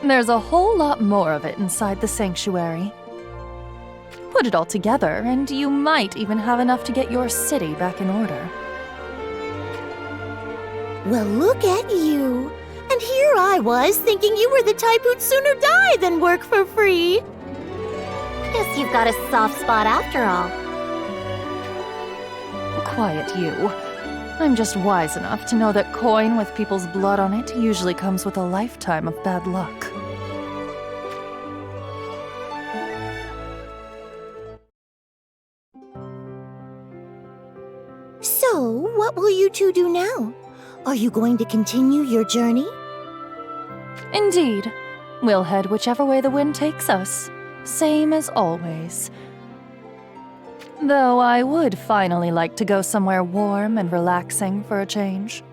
There's a whole lot more of it inside the sanctuary. Put it all together, and you might even have enough to get your city back in order. Well, look at you. And here I was, thinking you were the type who'd sooner die than work for free. Guess you've got a soft spot after all. Quiet you. I'm just wise enough to know that coin with people's blood on it usually comes with a lifetime of bad luck. So, what will you two do now? Are you going to continue your journey? Indeed. We'll head whichever way the wind takes us. Same as always. Though I would finally like to go somewhere warm and relaxing for a change.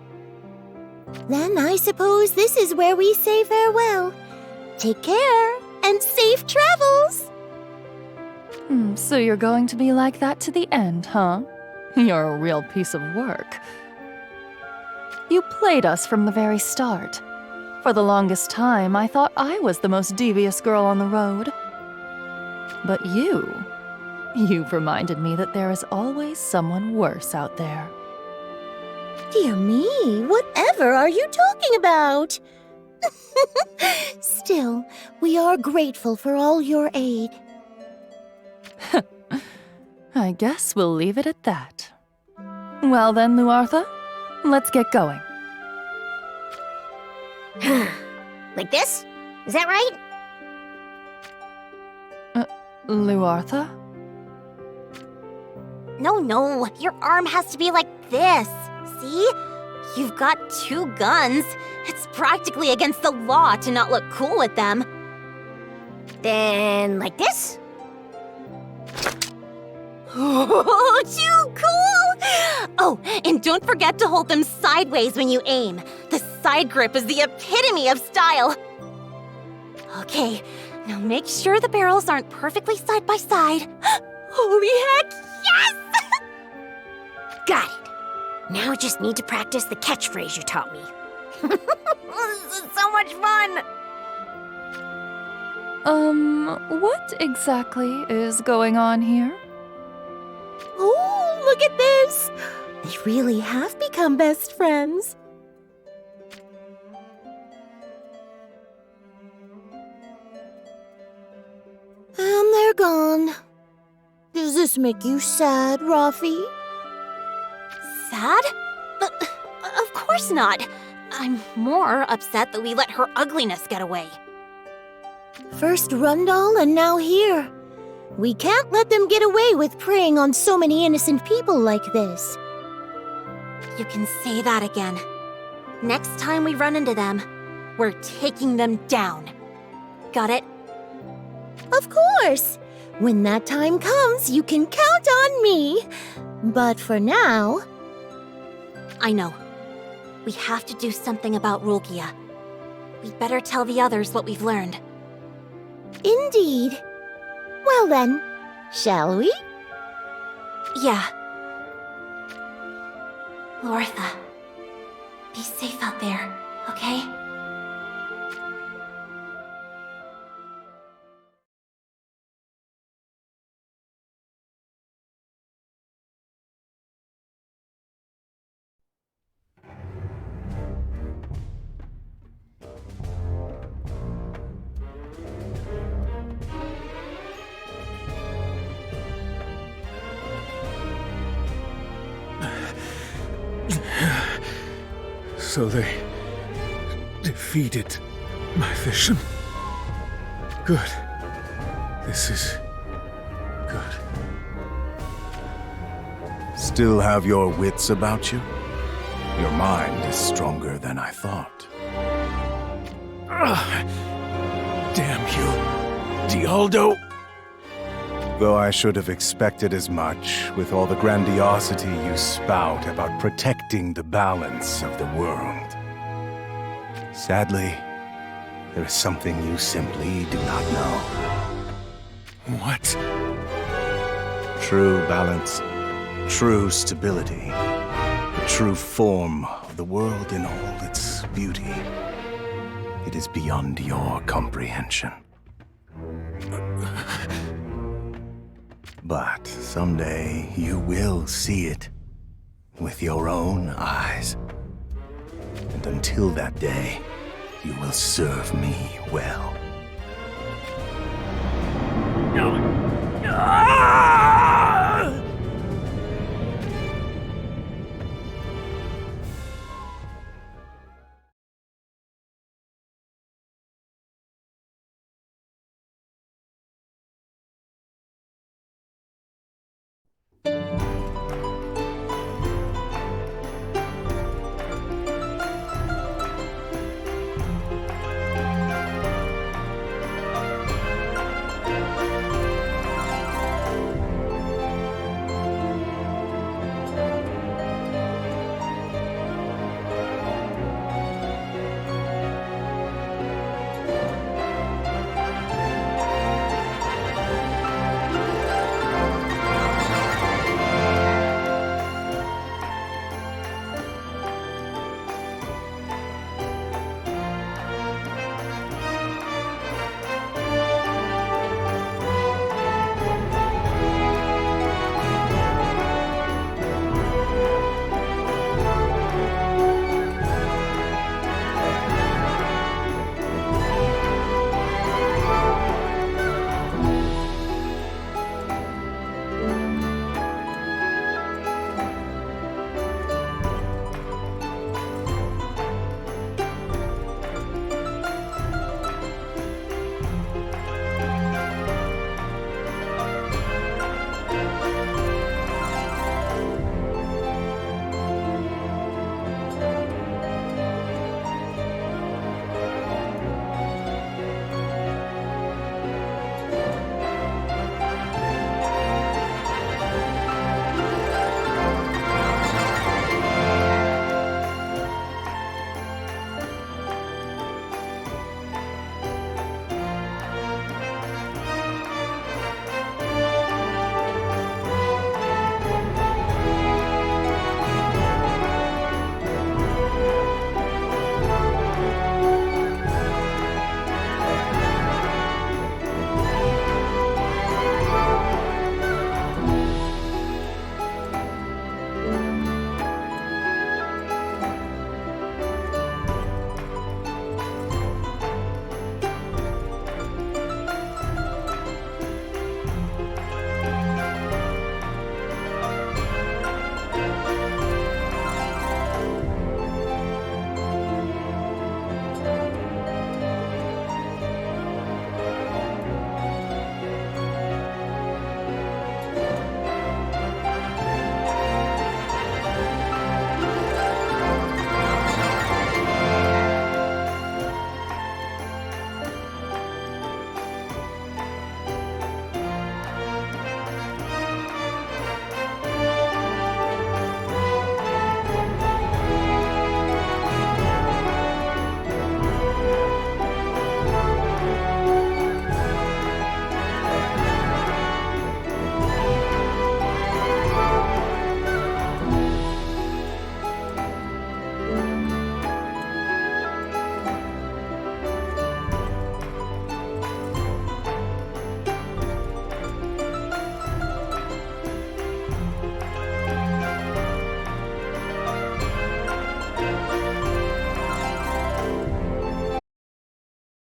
Then I suppose this is where we say farewell. Take care, and safe travels! So you're going to be like that to the end, huh? You're a real piece of work. You played us from the very start. For the longest time, I thought I was the most devious girl on the road. But you've reminded me that there is always someone worse out there. Dear me, whatever are you talking about? Still, we are grateful for all your aid. I guess we'll leave it at that. Well then, Luartha, let's get going. Like this? Is that right? Luartha? No, your arm has to be like this. See? You've got 2 guns. It's practically against the law to not look cool with them. Then, like this? Oh, too cool! Oh, and don't forget to hold them sideways when you aim. The side grip is the epitome of style. Okay, now make sure the barrels aren't perfectly side by side. Holy heck, yes! Got it. Now I just need to practice the catchphrase you taught me. This is so much fun! What exactly is going on here? Oh, look at this! They really have become best friends. And they're gone. Does this make you sad, Rafi? Sad? Of course not. I'm more upset that we let her ugliness get away. First Rundal and now here. We can't let them get away with preying on so many innocent people like this. You can say that again. Next time we run into them, we're taking them down. Got it? Of course! When that time comes, you can count on me. But for now... I know. We have to do something about Rulgia. we'd better tell the others what we've learned. Indeed. Well then, shall we? Yeah. Lortha, be safe out there, okay? So they defeated my vision. Good. This is good. Still have your wits about you? Your mind is stronger than I thought. Damn you, Dialdo. Though I should have expected as much with all the grandiosity you spout about protecting the balance of the world. Sadly, there is something you simply do not know. What? True balance, true stability, the true form of the world in all its beauty. It is beyond your comprehension. But someday you will see it with your own eyes. And until that day, you will serve me well. Ah!